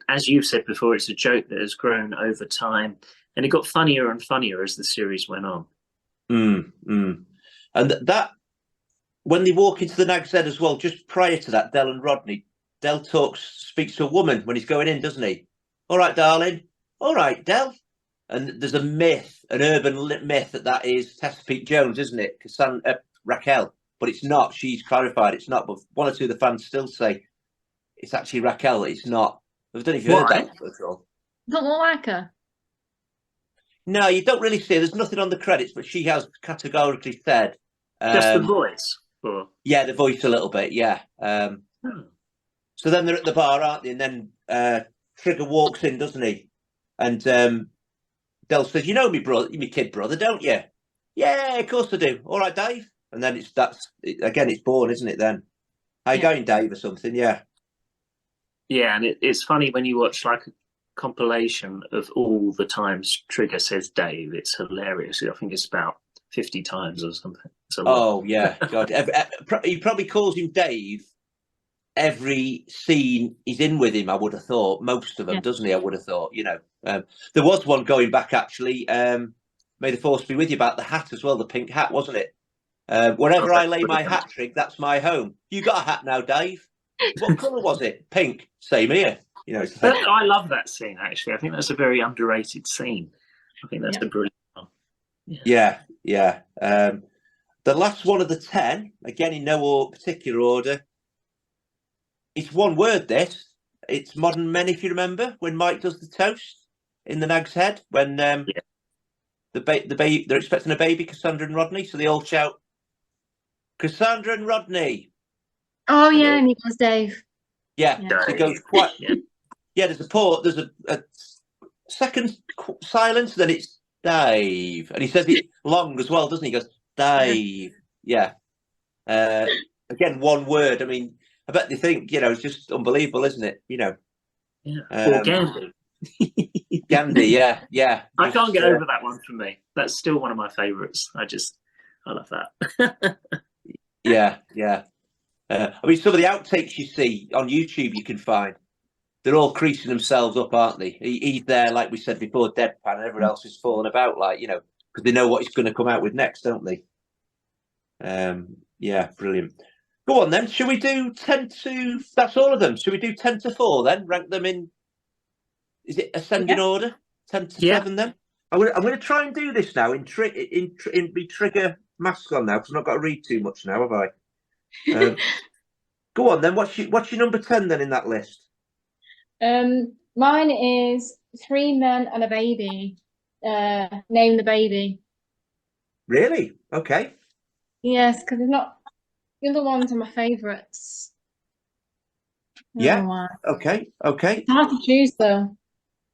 as you've said before, it's a joke that has grown over time, and it got funnier and funnier as the series went on. And that, when they walk into the Nag's Head as well, just prior to that, Del and Rodney, Del speaks to a woman when he's going in, doesn't he? All right, darling. All right, Del. And there's a myth, an urban myth that is Chesapeake Jones, isn't it? Raquel. But it's not. She's clarified it's not. But one or two of the fans still say it's actually Raquel. It's not. I don't know if you heard that at all. Don't look like her. No, you don't really see her. There's nothing on the credits, but she has categorically said. Just the voice? Or... Yeah, the voice a little bit, yeah. So then they're at the bar, aren't they? And then Trigger walks in, doesn't he? And Del says, you know me, brother, my kid brother, don't you? Yeah, of course I do. All right, Dave. And then it's born, isn't it then? How you going, Dave, or something? Yeah. Yeah, and it's funny when you watch like a compilation of all the times Trigger says Dave. It's hilarious. I think it's about 50 times or something. Oh, yeah. God. He probably calls him Dave every scene he's in with him, I would have thought. Most of them, doesn't he? I would have thought, you know. There was one going back, actually, May the Force be with you, about the hat as well, the pink hat, wasn't it? Wherever I lay my hat, Trig, that's my home. You got a hat now, Dave? What colour was it? Pink. Same here. You know, I love that scene, actually. I think that's a very underrated scene. I think that's a brilliant one. Yeah. The last one of the 10, again in no particular order, it's one word, this. It's Modern Men, if you remember, when Mike does the toast in the Nag's Head, when they're expecting a baby, Cassandra and Rodney, so they all shout, Cassandra and Rodney. Oh, yeah, and he goes, Dave. Yeah, so it goes quite... Yeah, there's a pause, there's a second silence, then it's Dave. And he says it long as well, doesn't he? He goes, Dave. Yeah. Again, one word. I mean, I bet they think, you know, it's just unbelievable, isn't it? You know. Yeah. Or Gandhi. Gandhi, yeah. I can't get over that one for me. That's still one of my favourites. I love that. Yeah. I mean, some of the outtakes you see on YouTube you can find, they're all creasing themselves up, aren't they? He's there, like we said before, deadpan, and everyone else is falling about, like, you know, because they know what he's going to come out with next, don't they? Yeah, brilliant. Go on then. Should we do 10 to... That's all of them. Should we do 10 to 4 then? Rank them in... Is it ascending order? 10 to 7 then? I'm going to try and do this now in Trigger mask on now, because I've not got to read too much now, have I? Go on then. What's your number 10 then in that list? Mine is 3 Men and a Baby. Name the Baby. Really? Okay. Yes, because it's not... The other ones are my favourites. Yeah. Okay. It's hard to choose, though.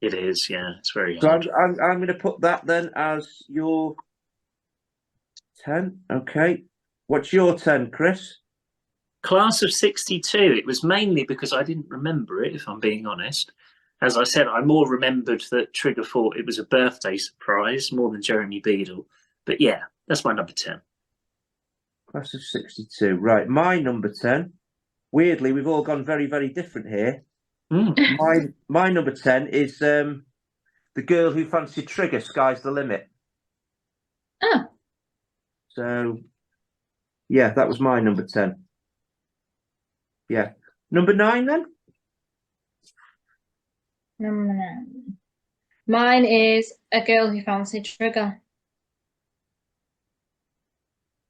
It is, yeah. It's very hard. So I'm going to put that then as your 10. Okay. What's your 10, Chris? Class of 62. It was mainly because I didn't remember it, if I'm being honest. As I said, I more remembered that Trigger thought it was a birthday surprise more than Jeremy Beadle. But yeah, that's my number 10. Class of 62. Right. My number 10. Weirdly, we've all gone very, very different here. My number 10 is the girl who fancied Trigger, Sky's the Limit. Oh. So, yeah, that was my number 10. Yeah. Number 9 then? Number 9. Mine is A Girl Who Fancied Trigger.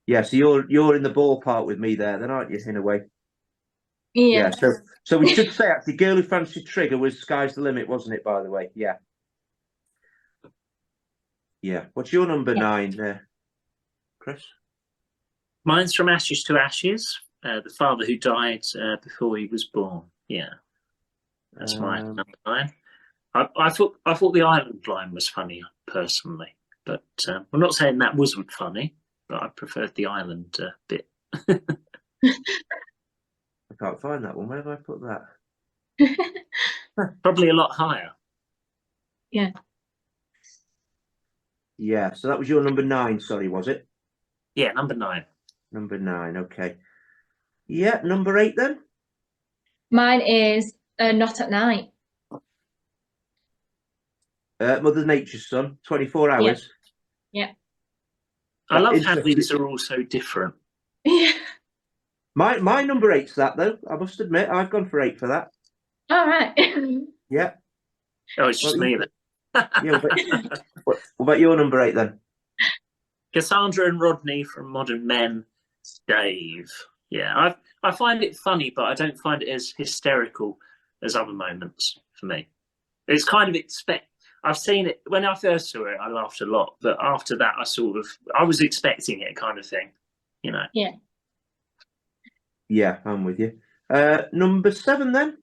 Yeah, so you're in the ballpark with me there, then, aren't you, in a way? Yeah. So we should say actually, Girl Who Fancied Trigger was Sky's the Limit, wasn't it? By the way, yeah. Yeah. What's your number 9, Chris? Mine's From Ashes to Ashes. The father who died before he was born. Yeah, that's my number 9. I thought the island line was funny personally, but I'm not saying that wasn't funny, but I preferred the island bit. I can't find that one. Where have I put that? Probably a lot higher. Yeah. Yeah. So that was your number 9. Sorry, was it? Yeah, number 9. Number 9. Okay. Yeah. Number 8 then. Mine is Not at Night. Mother Nature's Son. 24 Hours. Yeah. I love how these are all so different. Yeah. My number 8's that though. I must admit, I've gone for 8 for that. All right. Yeah. Oh, it's just me then. Yeah. What about your number 8 then? Cassandra and Rodney from Modern Men. Dave. Yeah, I find it funny, but I don't find it as hysterical as other moments for me. It's kind of I've seen it when I first saw it. I laughed a lot, but after that, I was expecting it, kind of thing, you know. Yeah. Yeah, I'm with you. Number 7 then,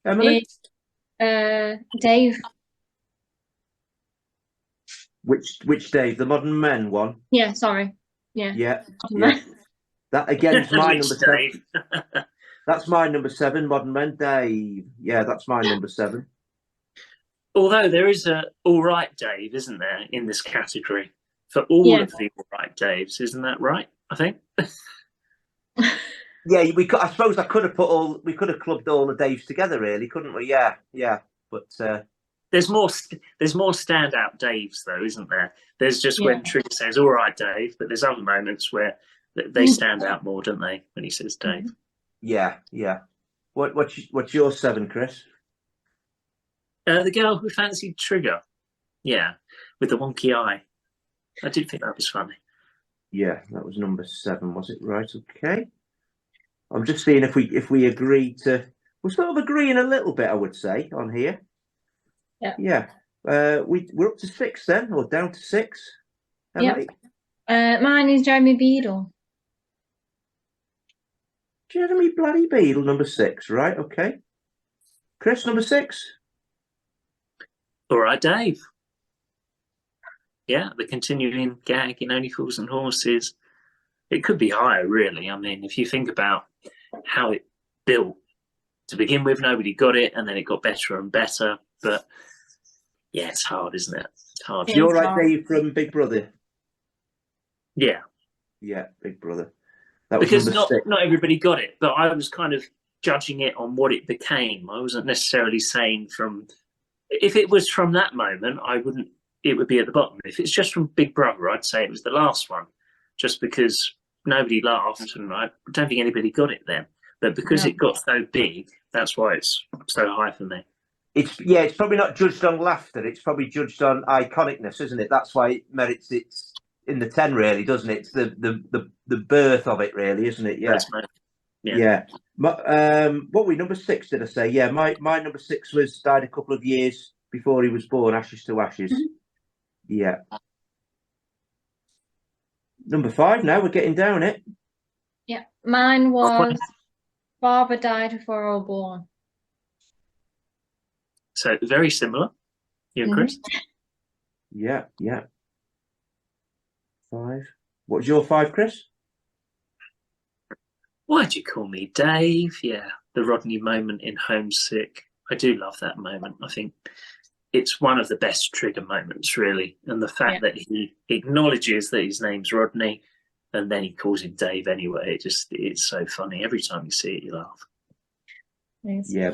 Emily. It's Dave. Which Dave? The Modern Men one. Yeah. Sorry. Yeah. Yeah. Yeah. That again is my number 7. Dave. That's my number 7. Modern Men. Dave. Yeah, that's my number 7. Although there is a all right Dave, isn't there, in this category for all of the all right Daves? Isn't that right? I think. Yeah, I suppose we could have clubbed all the Daves together, really, couldn't we? Yeah, yeah. But there's more standout Daves, though, isn't there? There's just when Trigger says "all right, Dave," but there's other moments where they stand out more, don't they? When he says Dave. Yeah, yeah. What's your 7, Chris? The Girl Who Fancied Trigger. Yeah, with the wonky eye. I did think that was funny. Yeah, that was number 7, was it? Right, okay. I'm just seeing if we agree to. We're sort of agreeing a little bit, I would say, on here. Yeah. Yeah. We're up to 6 then, or down to 6. Emily? Yeah. Mine is Jeremy Beadle. Jeremy bloody Beadle, number 6. Right, okay. Chris, number 6. All right, Dave. Yeah, the continuing gag in Only Fools and Horses. It could be higher, really. I mean, if you think about how it built to begin with, nobody got it, and then it got better and better. But yeah, it's hard, isn't it? It's hard. You're right, Dave, from Big Brother. Yeah. Yeah, Big Brother. That was because not everybody got it, but I was kind of judging it on what it became. I wasn't necessarily saying if it was from that moment, it would be at the bottom. If it's just from Big Brother, I'd say it was the last one, just because nobody laughed and I don't think anybody got it then. But because it got so big, that's why it's so high for me. It's probably not judged on laughter. It's probably judged on iconicness, isn't it? That's why it merits it's in the 10, really, doesn't it? It's the birth of it, really, isn't it? Yeah. Yeah. What were we, number 6, did I say? Yeah, my number 6 was died a couple of years before he was born, Ashes to Ashes. Yeah. Number 5 now, we're getting down it. Yeah. Mine was Father Died Before I was Born. So very similar. You and Chris? Yeah, yeah. 5. What's your 5, Chris? Why'd you call me Dave? Yeah, the Rodney moment in Homesick. I do love that moment. I think it's one of the best Trigger moments, really. And the fact that he acknowledges that his name's Rodney and then he calls him Dave anyway. It's so funny. Every time you see it, you laugh. Thanks. Yeah,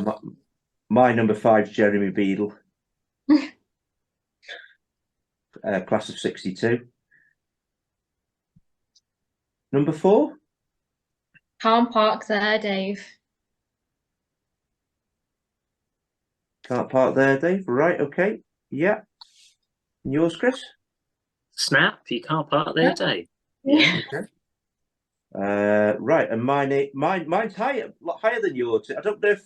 my number 5 is Jeremy Beadle. Class of 62. Number 4? Can't park there, Dave. Can't park there, Dave. Right, okay. Yeah. And yours, Chris? Snap, you can't park there, Dave. Yeah. Okay. Right, and mine's higher, a lot higher than yours. I don't know if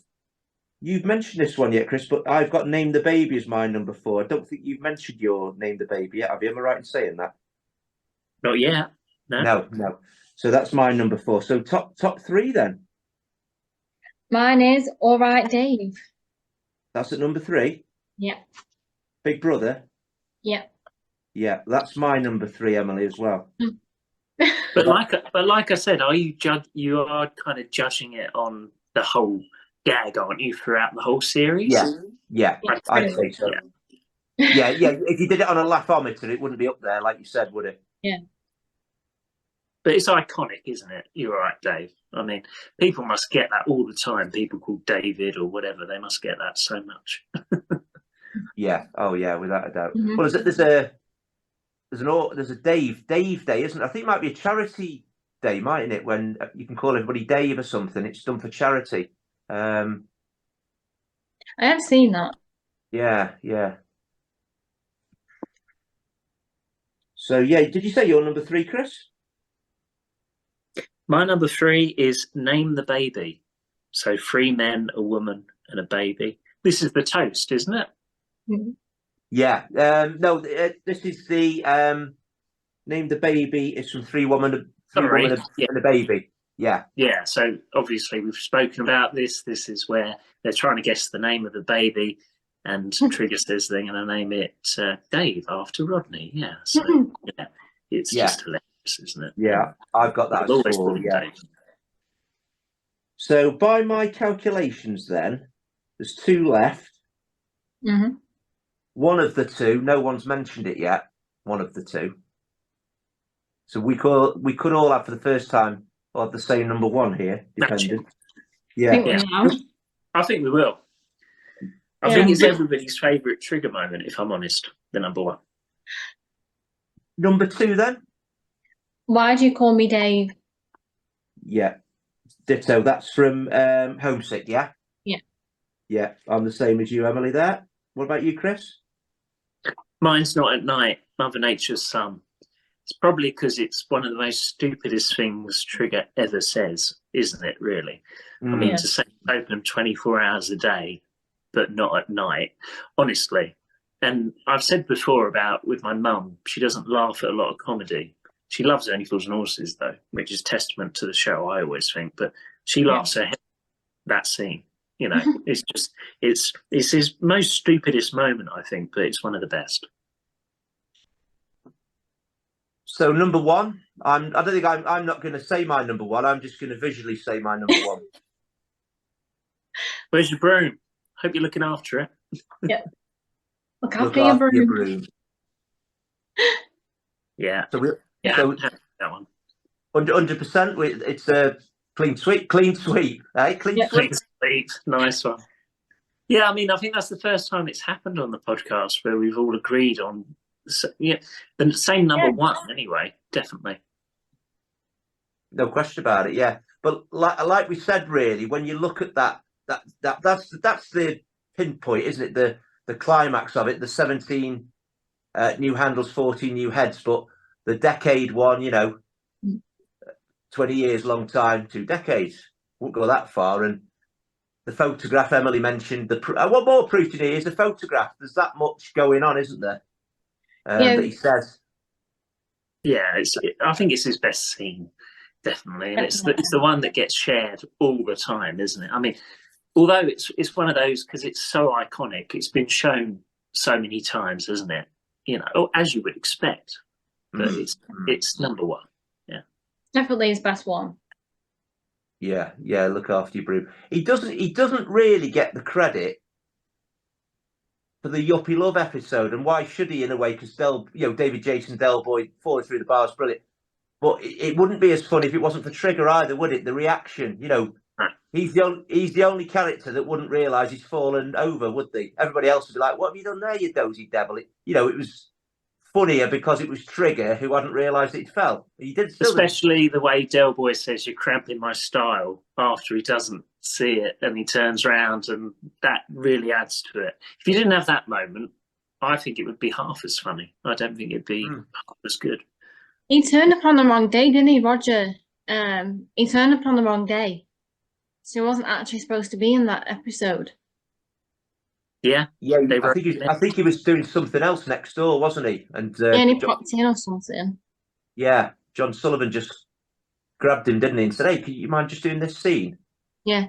you've mentioned this one yet, Chris, but I've got Name the Baby as my number 4. I don't think you've mentioned your Name the Baby yet. Have you? Am I right in saying that? Not yet. No. No. So that's my number 4. So top 3 then. Mine is All Right, Dave. That's at number 3. Yeah. Big Brother. Yeah. Yeah, that's my number 3, Emily, as well. But like I said, you are kind of judging it on the whole gag, aren't you, throughout the whole series? Yeah, I'd say so. Yeah. If you did it on a laugh-o-meter, it wouldn't be up there, like you said, would it? Yeah. But it's iconic, isn't it? You're right, Dave. I mean, people must get that all the time. People called David or whatever, they must get that so much. Yeah. Oh, yeah, without a doubt. Mm-hmm. Well, there's a Dave Day, isn't it? I think it might be a charity day, mightn't it? When you can call everybody Dave or something. It's done for charity. I have seen that. Yeah. So yeah, did you say your number 3, Chris? My number 3 is Name the Baby. So 3 men, a woman, and a baby. This is the toast, isn't it? Mm-hmm. Yeah. No, this is the Name the Baby. It's from 3 women, and a baby. Yeah. Yeah. So obviously we've spoken about this. This is where they're trying to guess the name of the baby, and Trigger says they're going to name it Dave after Rodney. Yeah. So yeah, it's just hilarious, isn't it? Yeah, I've got that as 4. Yeah. Dave. So by my calculations, then there's 2 left. Mm-hmm. One of the 2, no one's mentioned it yet. One of the 2. So we could all have, for the first time, have the same number 1 here, dependent. Yeah. I think we will. I think it's everybody's favourite Trigger moment, if I'm honest, the number 1. Number 2 then? Why do you call me Dave? Yeah. Ditto. That's from Homesick, yeah? Yeah. Yeah, I'm the same as you, Emily, there. What about you, Chris? Mine's Not at Night, Mother Nature's Son. It's probably because it's one of the most stupidest things Trigger ever says, isn't it, really? I mean, to say open 24 hours a day, but not at night, honestly. And I've said before about with my mum, she doesn't laugh at a lot of comedy. She loves Only Fools and Horses, though, which is testament to the show, I always think. But she laughs her head at that scene. You know, it's his most stupidest moment, I think, but it's one of the best. So number 1, I'm not going to say my number 1. I'm just going to visually say my number 1. Where's your broom? Hope you're looking after it. Yeah. Look after your broom. Yeah. So that one. 100%. It's a clean sweep. Clean sweep. Clean sweep. Nice one. Yeah, I mean, I think that's the first time it's happened on the podcast where we've all agreed on the same number 1 anyway, definitely. No question about it, yeah. But like we said, really, when you look at that's the pinpoint, isn't it? The climax of it, the 17 new handles, 14 new heads, but the decade one, 20 years, long time, 2 decades. Won't go that far. And the photograph Emily mentioned, what more proof do you need is the photograph. There's that much going on, isn't there? That he says. Yeah, I think it's his best scene, definitely. And it's the one that gets shared all the time, isn't it? I mean, although it's one of those, because it's so iconic, it's been shown so many times, isn't it? As you would expect. But it's number 1. Yeah. Definitely his best one. Yeah, look after your broom. He doesn't really get the credit for the Yuppie Love episode, and why should he, in a way? Because David Jason Del Boy falling through the bar is brilliant, but it wouldn't be as fun if it wasn't for Trigger either, would it? The reaction, he's the only character that wouldn't realise he's fallen over, would they? Everybody else would be like, "What have you done there, you dozy devil?" It was funnier because it was Trigger who hadn't realised it fell. He did, especially the way Del Boy says, "You're cramping my style," after he doesn't see it and he turns around, and that really adds to it. If you didn't have that moment, I think it would be half as funny. I don't think it'd be half as good. He turned up on the wrong day, didn't he, Roger? He turned up on the wrong day, so he wasn't actually supposed to be in that episode. Yeah, yeah. I think he was doing something else next door, wasn't he? And and he popped in or something. Yeah, John Sullivan just grabbed him, didn't he, and said, "Hey, can you mind just doing this scene?" Yeah.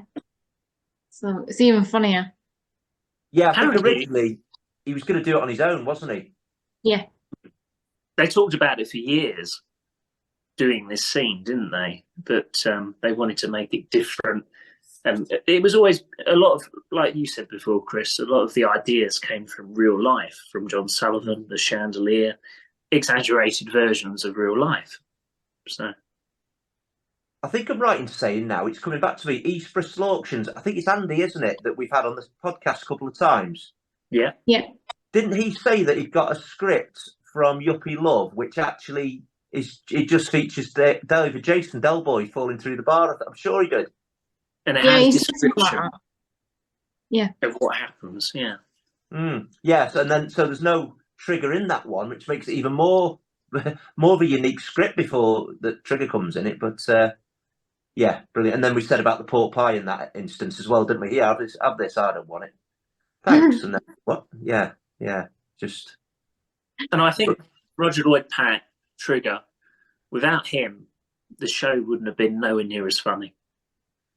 So it's even funnier. Yeah, I think originally he was going to do it on his own, wasn't he? Yeah. They talked about it for years, doing this scene, didn't they? But they wanted to make it different. And it was always a lot of, like you said before, Chris, a lot of the ideas came from real life, from John Sullivan, the chandelier, exaggerated versions of real life. So I think I'm right in saying now it's coming back to me. East Bristol Auctions. I think it's Andy, isn't it, that we've had on this podcast a couple of times. Yeah. Didn't he say that he'd got a script from Yuppie Love, which actually it just features David Jason Del Boy falling through the bar? I'm sure he did. And it has a description of what happens. Yeah. Yes, and then so there's no Trigger in that one, which makes it even more of a unique script before the Trigger comes in it. But yeah, brilliant. And then we said about the pork pie in that instance as well, didn't we? Yeah, have this. I don't want it. Thanks. And then what? Yeah, just. And I think Roger Lloyd Packs, Trigger, without him, the show wouldn't have been nowhere near as funny.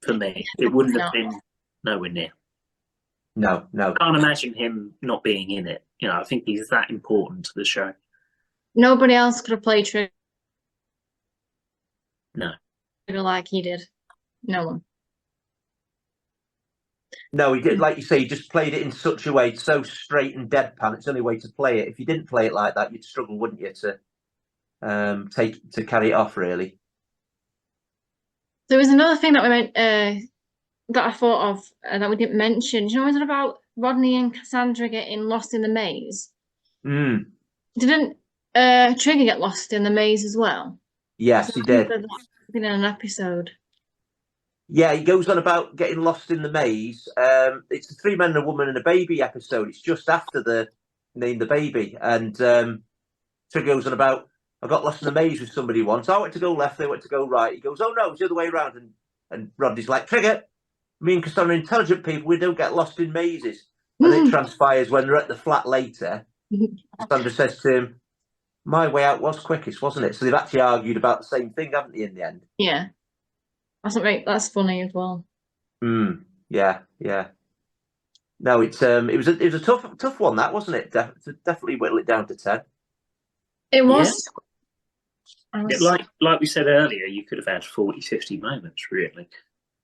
For me, it wouldn't have been nowhere near. No. I can't imagine him not being in it. You know, I think he's that important to the show. Nobody else could have played Trigger. No. Like he did. No one. No, he did. Like you say, he just played it in such a way, so straight and deadpan. It's the only way to play it. If you didn't play it like that, you'd struggle, wouldn't you, to carry it off, really. There was another thing that we meant that I thought of that we didn't mention. Do you know, was it about Rodney and Cassandra getting lost in the maze? Didn't Trigger get lost in the maze as well? Yes, he did. Been in an episode. Yeah, he goes on about getting lost in the maze. It's the 3 Men, a Woman, and a Baby episode. It's just after the Name the Baby, and Trigger goes on about, I got lost in the maze with somebody once. I went to go left, they went to go right. He goes, "Oh no, it's the other way around." And Rodney's like, "Trigger, me and Cassandra are intelligent people. We don't get lost in mazes." And it transpires when they're at the flat later. Cassandra says to him, "My way out was quickest, wasn't it?" So they've actually argued about the same thing, haven't they, in the end? Yeah. That's funny as well. Yeah. No, it was a tough one, that, wasn't it? Definitely whittle it down to 10. It was. Yeah, like we said earlier, you could have had 40, 50 moments, really.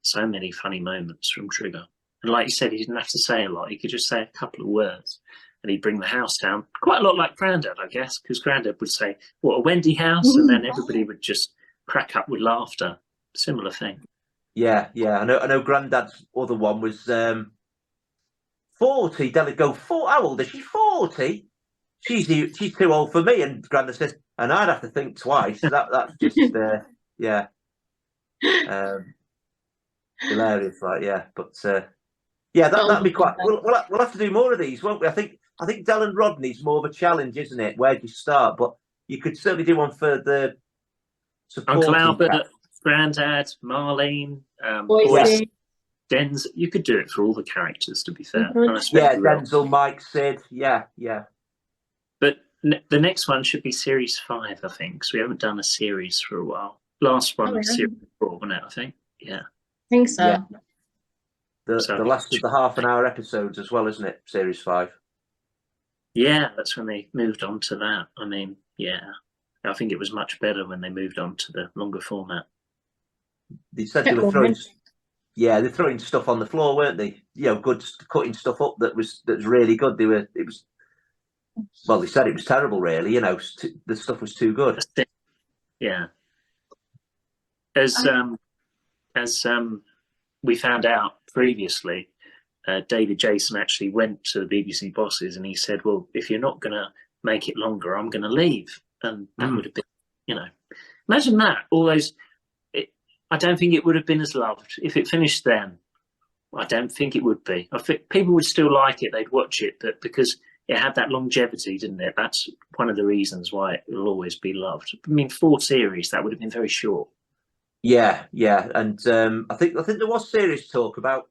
So many funny moments from Trigger. And like you said, he didn't have to say a lot. He could just say a couple of words and he'd bring the house down. Quite a lot like Grandad, I guess, because Grandad would say, "What, a Wendy house?" And then everybody would just crack up with laughter. Similar thing. Yeah. I know Grandad's other one was 40. Della go, how old is she? 40? She's too old for me. And Grandad says, and I'd have to think twice. That's just hilarious, like, yeah. But that'd be quite. We'll have to do more of these, won't we? I think Del and Rodney's more of a challenge, isn't it? Where do you start? But you could certainly do one for the Uncle Albert, Grandad, Marlene, Denzel. You could do it for all the characters, to be fair. Denzel, Mike, Sid. Yeah. But the next one should be series 5, I think, because we haven't done a series for a while. Last one was series 4, wasn't it? I think. Yeah. I think so. Yeah. The last of the half-an-hour episodes as well, isn't it? Series 5. Yeah, that's when they moved on to that. I mean, yeah, I think it was much better when they moved on to the longer format. They said they were they're throwing stuff on the floor, weren't they? Good, cutting stuff up that was really good. They said it was terrible, really. The stuff was too good. Yeah. As we found out previously, David Jason actually went to the BBC bosses and he said, "Well, if you're not going to make it longer, I'm going to leave. And that would have been, imagine that. All those, I don't think it would have been as loved if it finished then. I don't think it would be. I think people would still like it. They'd watch it, but because it had that longevity, didn't it? That's one of the reasons why it will always be loved. I mean, 4 series, that would have been very short. Yeah, and I think there was serious talk about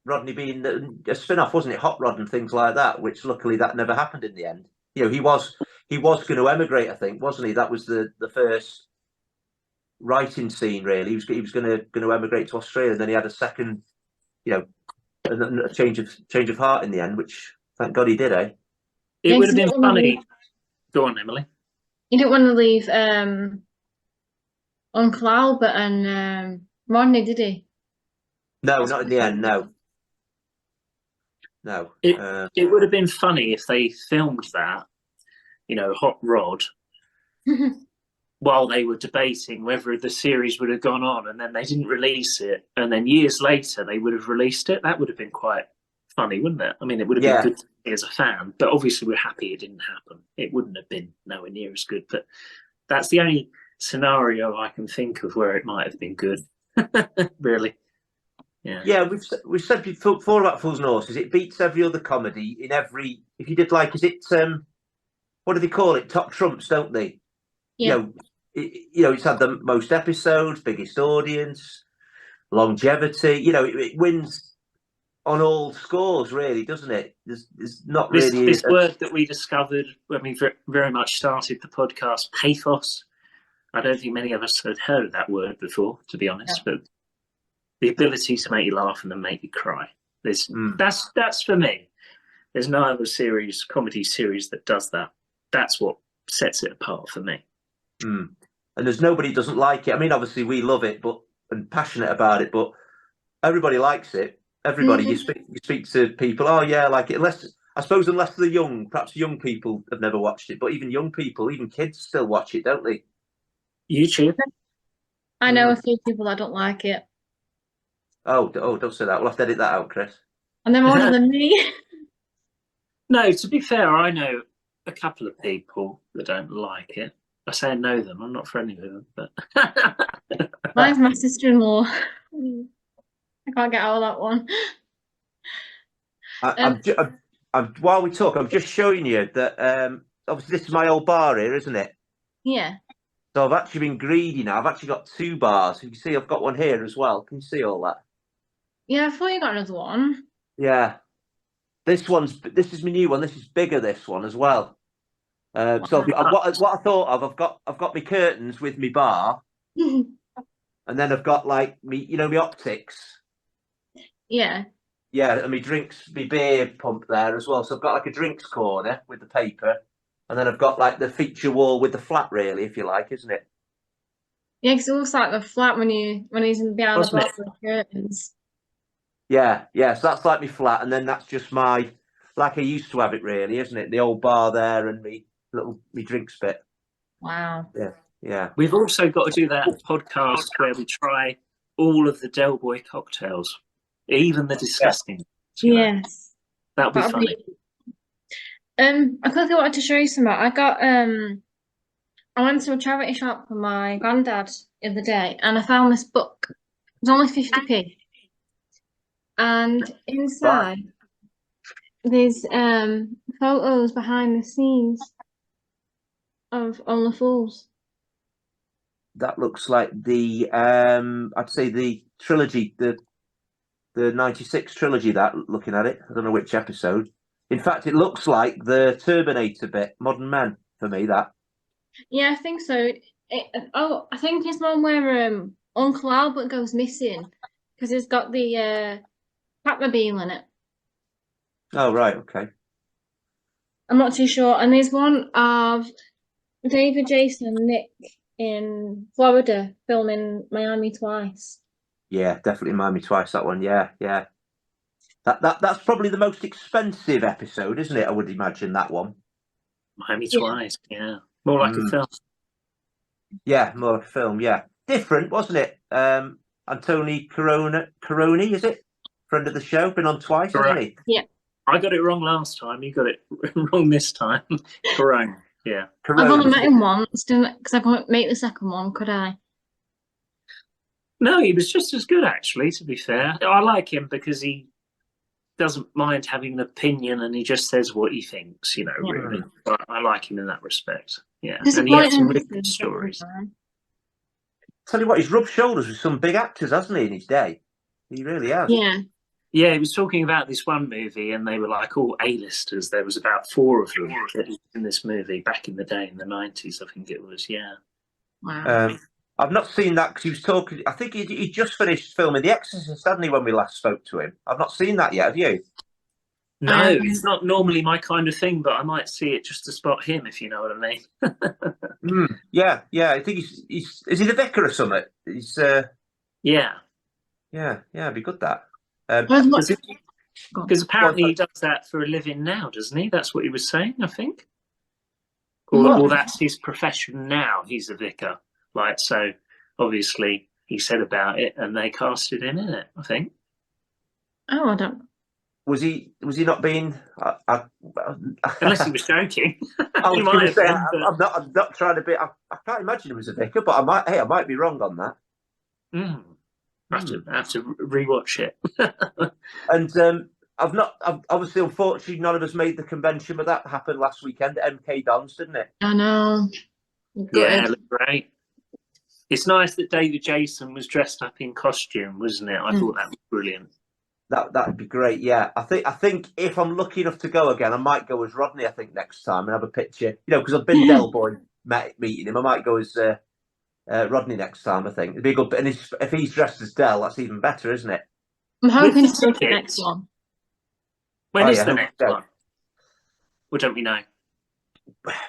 Rodney being a spin-off, wasn't it? Hot Rod and things like that, which luckily that never happened in the end. He was going to emigrate, I think, wasn't he? That was the first writing scene, really. He was going to emigrate to Australia. Then he had a second, a change of heart in the end, which thank God he did, eh? It would have been funny. Go on, Emily. He didn't want to leave Uncle Albert and Rodney, did he? No, not in the end. No. It would have been funny if they filmed that, Hot Rod, while they were debating whether the series would have gone on, and then they didn't release it, and then years later they would have released it. That would have been quite funny, wouldn't it? I mean, it would have been good as a fan, but obviously we're happy it didn't happen. It wouldn't have been nowhere near as good, but that's the only scenario I can think of where it might have been good. Really. Yeah, we've said before about Fools and Horses. It beats every other comedy in every. If you did is it what do they call it? Top trumps, don't they? Yeah. It's had the most episodes, biggest audience, longevity. It wins on all scores, really, doesn't it? There's not really this word that we discovered when we very much started the podcast, pathos. I don't think many of us had heard of that word before, to be honest, but the ability to make you laugh and then make you cry. That's for me. There's no other comedy series that does that. That's what sets it apart for me. And there's nobody who doesn't like it. I mean, obviously we love it, and passionate about it, but everybody likes it. Everybody, you speak to people, oh yeah, like it. Unless they're young, perhaps young people have never watched it, but even young people, even kids still watch it, don't they? YouTube. I know a few people that don't like it. Oh, don't say that. We'll have to edit that out, Chris. And they're older than me. No, to be fair, I know a couple of people that don't like it. I say I know them. I'm not friendly with them, but Mine's my sister-in-law. I can't get out of that one. While we talk, I'm just showing you that obviously this is my old bar here, isn't it? Yeah. So I've actually been greedy now. I've actually got 2 bars. You can see I've got one here as well. Can you see all that? Yeah, I thought you got another one. Yeah. This is my new one. This is bigger, this one as well. So what I thought of, I've got my curtains with my bar, and then I've got like me, my optics. Yeah. Yeah, and my beer pump there as well. So I've got like a drinks corner with the paper, and then I've got like the feature wall with the flat, really, if you like, isn't it? Yeah, because it looks like the flat when he's behind the box with the curtains. Yeah. So that's like my flat, and then that's just my, like I used to have it, really, isn't it? The old bar there and me drinks bit. Wow. Yeah. We've also got to do that podcast where we try all of the Del Boy cocktails, even the disgusting. Yes. That'll be funny. I quickly wanted to show you something. I went to a charity shop for my granddad the other day, and I found this book. It was only 50p. And inside, there's photos behind the scenes of Only Fools. That looks like the I'd say the trilogy, the 96 trilogy, that, looking at it. I don't know which episode. In fact, it looks like the Terminator bit, Modern Men, for me, that. Yeah, I think so. I think it's one where Uncle Albert goes missing because it's got the Batmobile in it. Oh, right, okay. I'm not too sure. And there's one of David, Jason, and Nick in Florida filming Miami Twice. Yeah, definitely Miami Twice, that one. Yeah. That's probably the most expensive episode, isn't it? I would imagine, that one. Miami Twice, yeah. More like a film. Yeah, more like a film, yeah. Different, wasn't it? Antoni Coroni, is it? Friend of the show, been on twice, hasn't he? Yeah. I got it wrong last time. You got it wrong this time. Correct. Yeah. I've only met him once, because I couldn't make the second one, could I? No, he was just as good, actually, to be fair. I like him because he doesn't mind having an opinion and he just says what he thinks, really. I like him in that respect. Yeah. And he has some really good stories. Tell you what, he's rubbed shoulders with some big actors, hasn't he, in his day? He really has. Yeah. Yeah, he was talking about this one movie and they were like all A-listers. There was about 4 of them in this movie back in the day, in the 90s, I think it was, yeah. Wow. I've not seen that because he was talking. I think he just finished filming The Exorcist, hadn't he, when we last spoke to him? I've not seen that yet. Have you? No, it's not normally my kind of thing, but I might see it just to spot him, if you know what I mean. Yeah. I think he's is he the vicar or something? He's yeah, it'd be good that. Because apparently he does that for a living now, doesn't he? That's what he was saying, I think. Or that's his profession now. He's a vicar. Like, so obviously he said about it and they casted him in it, I think. Oh, I don't. Was he not being? Unless he was joking. I was going to say, I'm not trying to be. I can't imagine he was a vicar, but I might be wrong on that. I have to rewatch it. And obviously, unfortunately, none of us made the convention, but that happened last weekend at MK Dons, didn't it? I know. Yeah, it looked great. It's nice that David Jason was dressed up in costume, wasn't it? I thought that was brilliant. That'd be great. Yeah, I think if I'm lucky enough to go again, I might go as Rodney. I think next time and have a picture. Because I've been Del Boy meeting him. I might go as Rodney next time. I think it'd be good. And if he's dressed as Del, that's even better, isn't it? I'm hoping to see the next one. When is the next one? Or don't we know?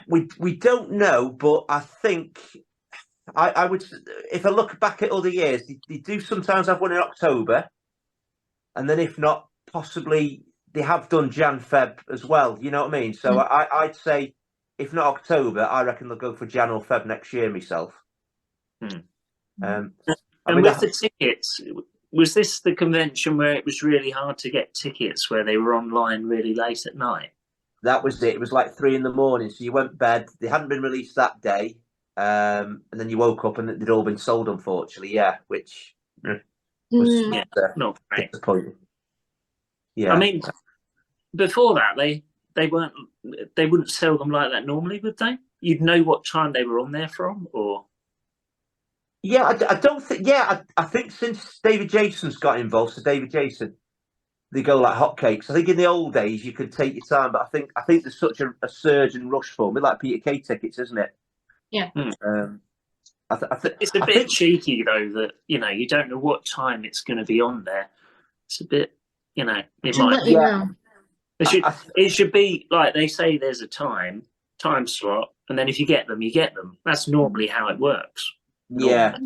We don't know, but I think I would. If I look back at other years, they do sometimes have one in October, and then if not, possibly they have done Jan Feb as well. You know what I mean? So I'd say if not October, I reckon they'll go for Jan or Feb next year myself. And with the tickets, was this the convention where it was really hard to get tickets, where they were online really late at night? That was it. It was like 3 a.m. So you went to bed. They hadn't been released that day. And then you woke up and they'd all been sold, unfortunately. Yeah, which was not great. Disappointing. Yeah. I mean, before that, they wouldn't sell them like that normally, would they? You'd know what time they were on there from, or? Yeah, I don't think. Yeah, I think since David Jason's got involved, so David Jason, they go like hotcakes. I think in the old days you could take your time, but I think there's such a surge and rush for them, like Peter Kay tickets, isn't it? Yeah. It's a bit cheeky though that you don't know what time it's going to be on there. It's a bit, it might. Yeah. It should be like they say. There's a time slot, and then if you get them, you get them. That's normally how it works. Yeah.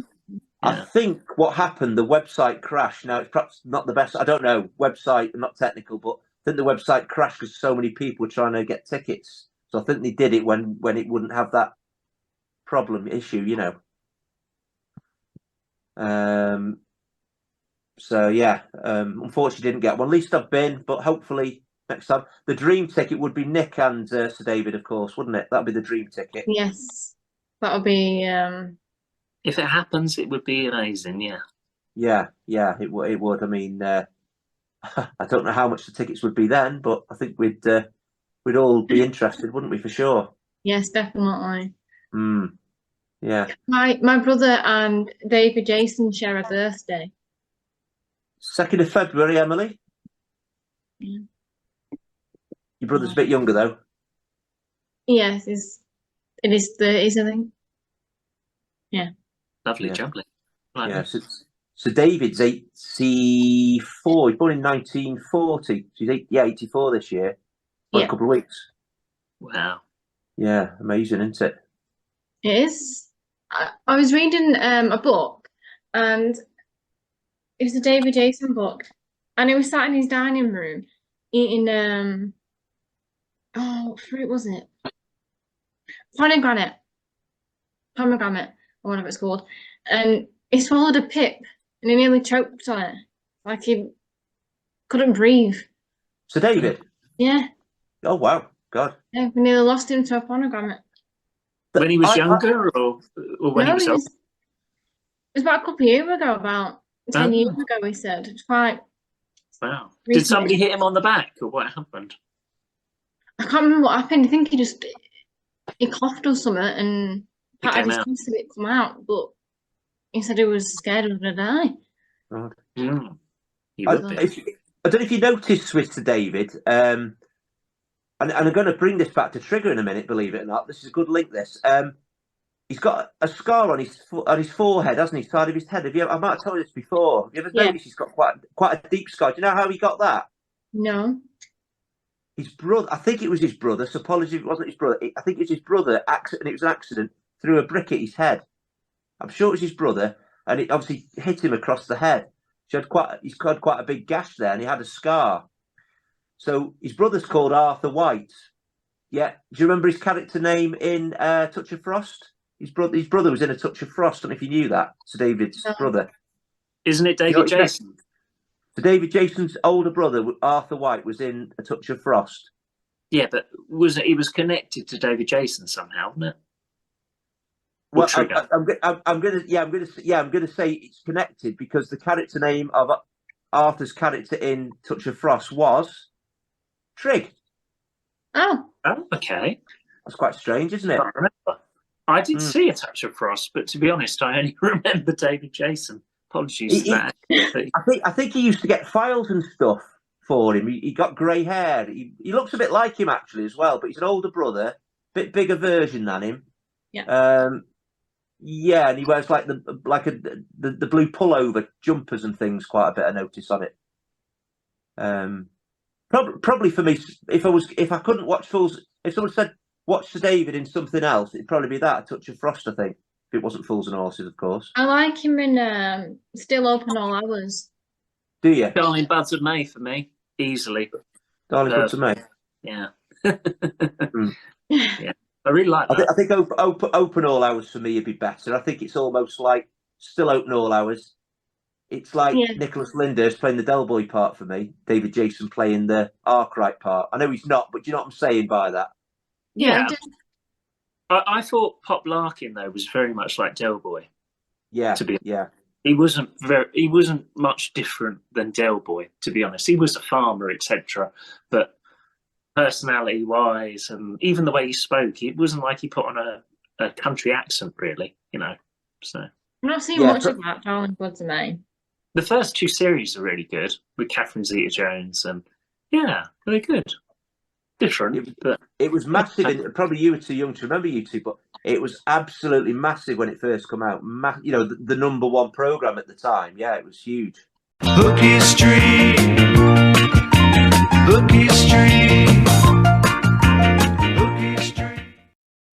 I think what happened, the website crashed. Now, it's perhaps not the best. I don't know. Website, I'm not technical, but I think the website crashed because so many people were trying to get tickets. So I think they did it when it wouldn't have that issue, So, yeah, unfortunately didn't get one. At least I've been, but hopefully next time. The dream ticket would be Nick and Sir David, of course, wouldn't it? That'd be the dream ticket. Yes. That would be... If it happens, it would be amazing, yeah. Yeah, it would. I mean, I don't know how much the tickets would be then, but I think we'd all be interested, wouldn't we, for sure? Yes, definitely. Yeah. My brother and David Jason share a birthday. 2nd of February, Emily. Yeah. Your brother's a bit younger, though. Yes, it is 30s, I think. Yeah. Lovely jubbly. Like so David's 84. He's born in 1940. So he's 84 this year. For a couple of weeks. Wow. Yeah, amazing, isn't it? It is. I was reading a book, and it was a David Jason book, and he was sat in his dining room eating what fruit was it? Pomegranate, or whatever it's called, and he swallowed a pip, and he nearly choked on it, like he couldn't breathe. So David. Yeah. Oh wow, God. Yeah, we nearly lost him to a pornogram. When he was younger, or when he No, was it old? was about a couple of years ago, about 10 Oh. years ago, he said. It's quite Wow. Did recent. somebody hit him on the back, or what happened? I can't remember what happened. I think he coughed or something and It part of came his out. chest did come out, but he said he was scared of the die. God. You I, would be. I don't know if you noticed with Sir David, and I'm going to bring this back to Trigger in a minute, believe it or not. This is a good link, this. He's got a scar on his forehead, hasn't he? Side of his head. I might have told you this before. Have you ever noticed he's got quite a deep scar? Do you know how he got that? No. His brother, I think it was his brother. So apologies if it wasn't his brother. I think it was his brother. And it was an accident. Threw a brick at his head. I'm sure it was his brother, and it obviously hit him across the head. He's got quite a big gash there, and he had a scar. So his brother's called Arthur White. Yeah. Do you remember his character name in Touch of Frost? His brother was in A Touch of Frost. I don't know if you knew that. Sir David's brother. Isn't it David Jason? So David Jason's older brother, Arthur White, was in A Touch of Frost. Yeah, but he was connected to David Jason somehow, wasn't it? Well, I'm gonna say it's connected because the character name of Arthur's character in Touch of Frost was Trig. Oh, okay. That's quite strange, isn't it? I remember. I did see A Touch of Frost, but to be honest, I only remember David Jason. Apologies for that. I think he used to get files and stuff for him. He got grey hair. He looks a bit like him actually as well, but he's an older brother, bit bigger version than him. Yeah. Yeah, and he wears like the blue pullover jumpers and things. Quite a bit of notice on it. Probably for me, if I couldn't watch Fools, if someone said watch Sir David in something else, it'd probably be that A Touch of Frost. I think if it wasn't Fools and Horses, of course. I like him in Still Open All Hours. Do you? Darling Buds of May for me, easily. Darling Buds of May. Yeah. Yeah. I really like that. I think open all hours for me would be better. I think it's almost like Still Open All Hours. It's like Nicholas Lyndhurst playing the Del Boy part for me. David Jason playing the Arkwright part. I know he's not, but do you know what I'm saying by that? Yeah. I thought Pop Larkin though was very much like Del Boy. Yeah. He wasn't much different than Del Boy, to be honest. He was a farmer, etc. But personality wise and even the way he spoke, it wasn't like he put on a country accent, really, So I've not seen much of that, Darling Buds of May. The first two series are really good with Catherine Zeta-Jones, and they're good. Different, but it was massive. Probably you were too young to remember you two, but it was absolutely massive when it first came out. The number one program at the time. Yeah, it was huge. Bookie Street.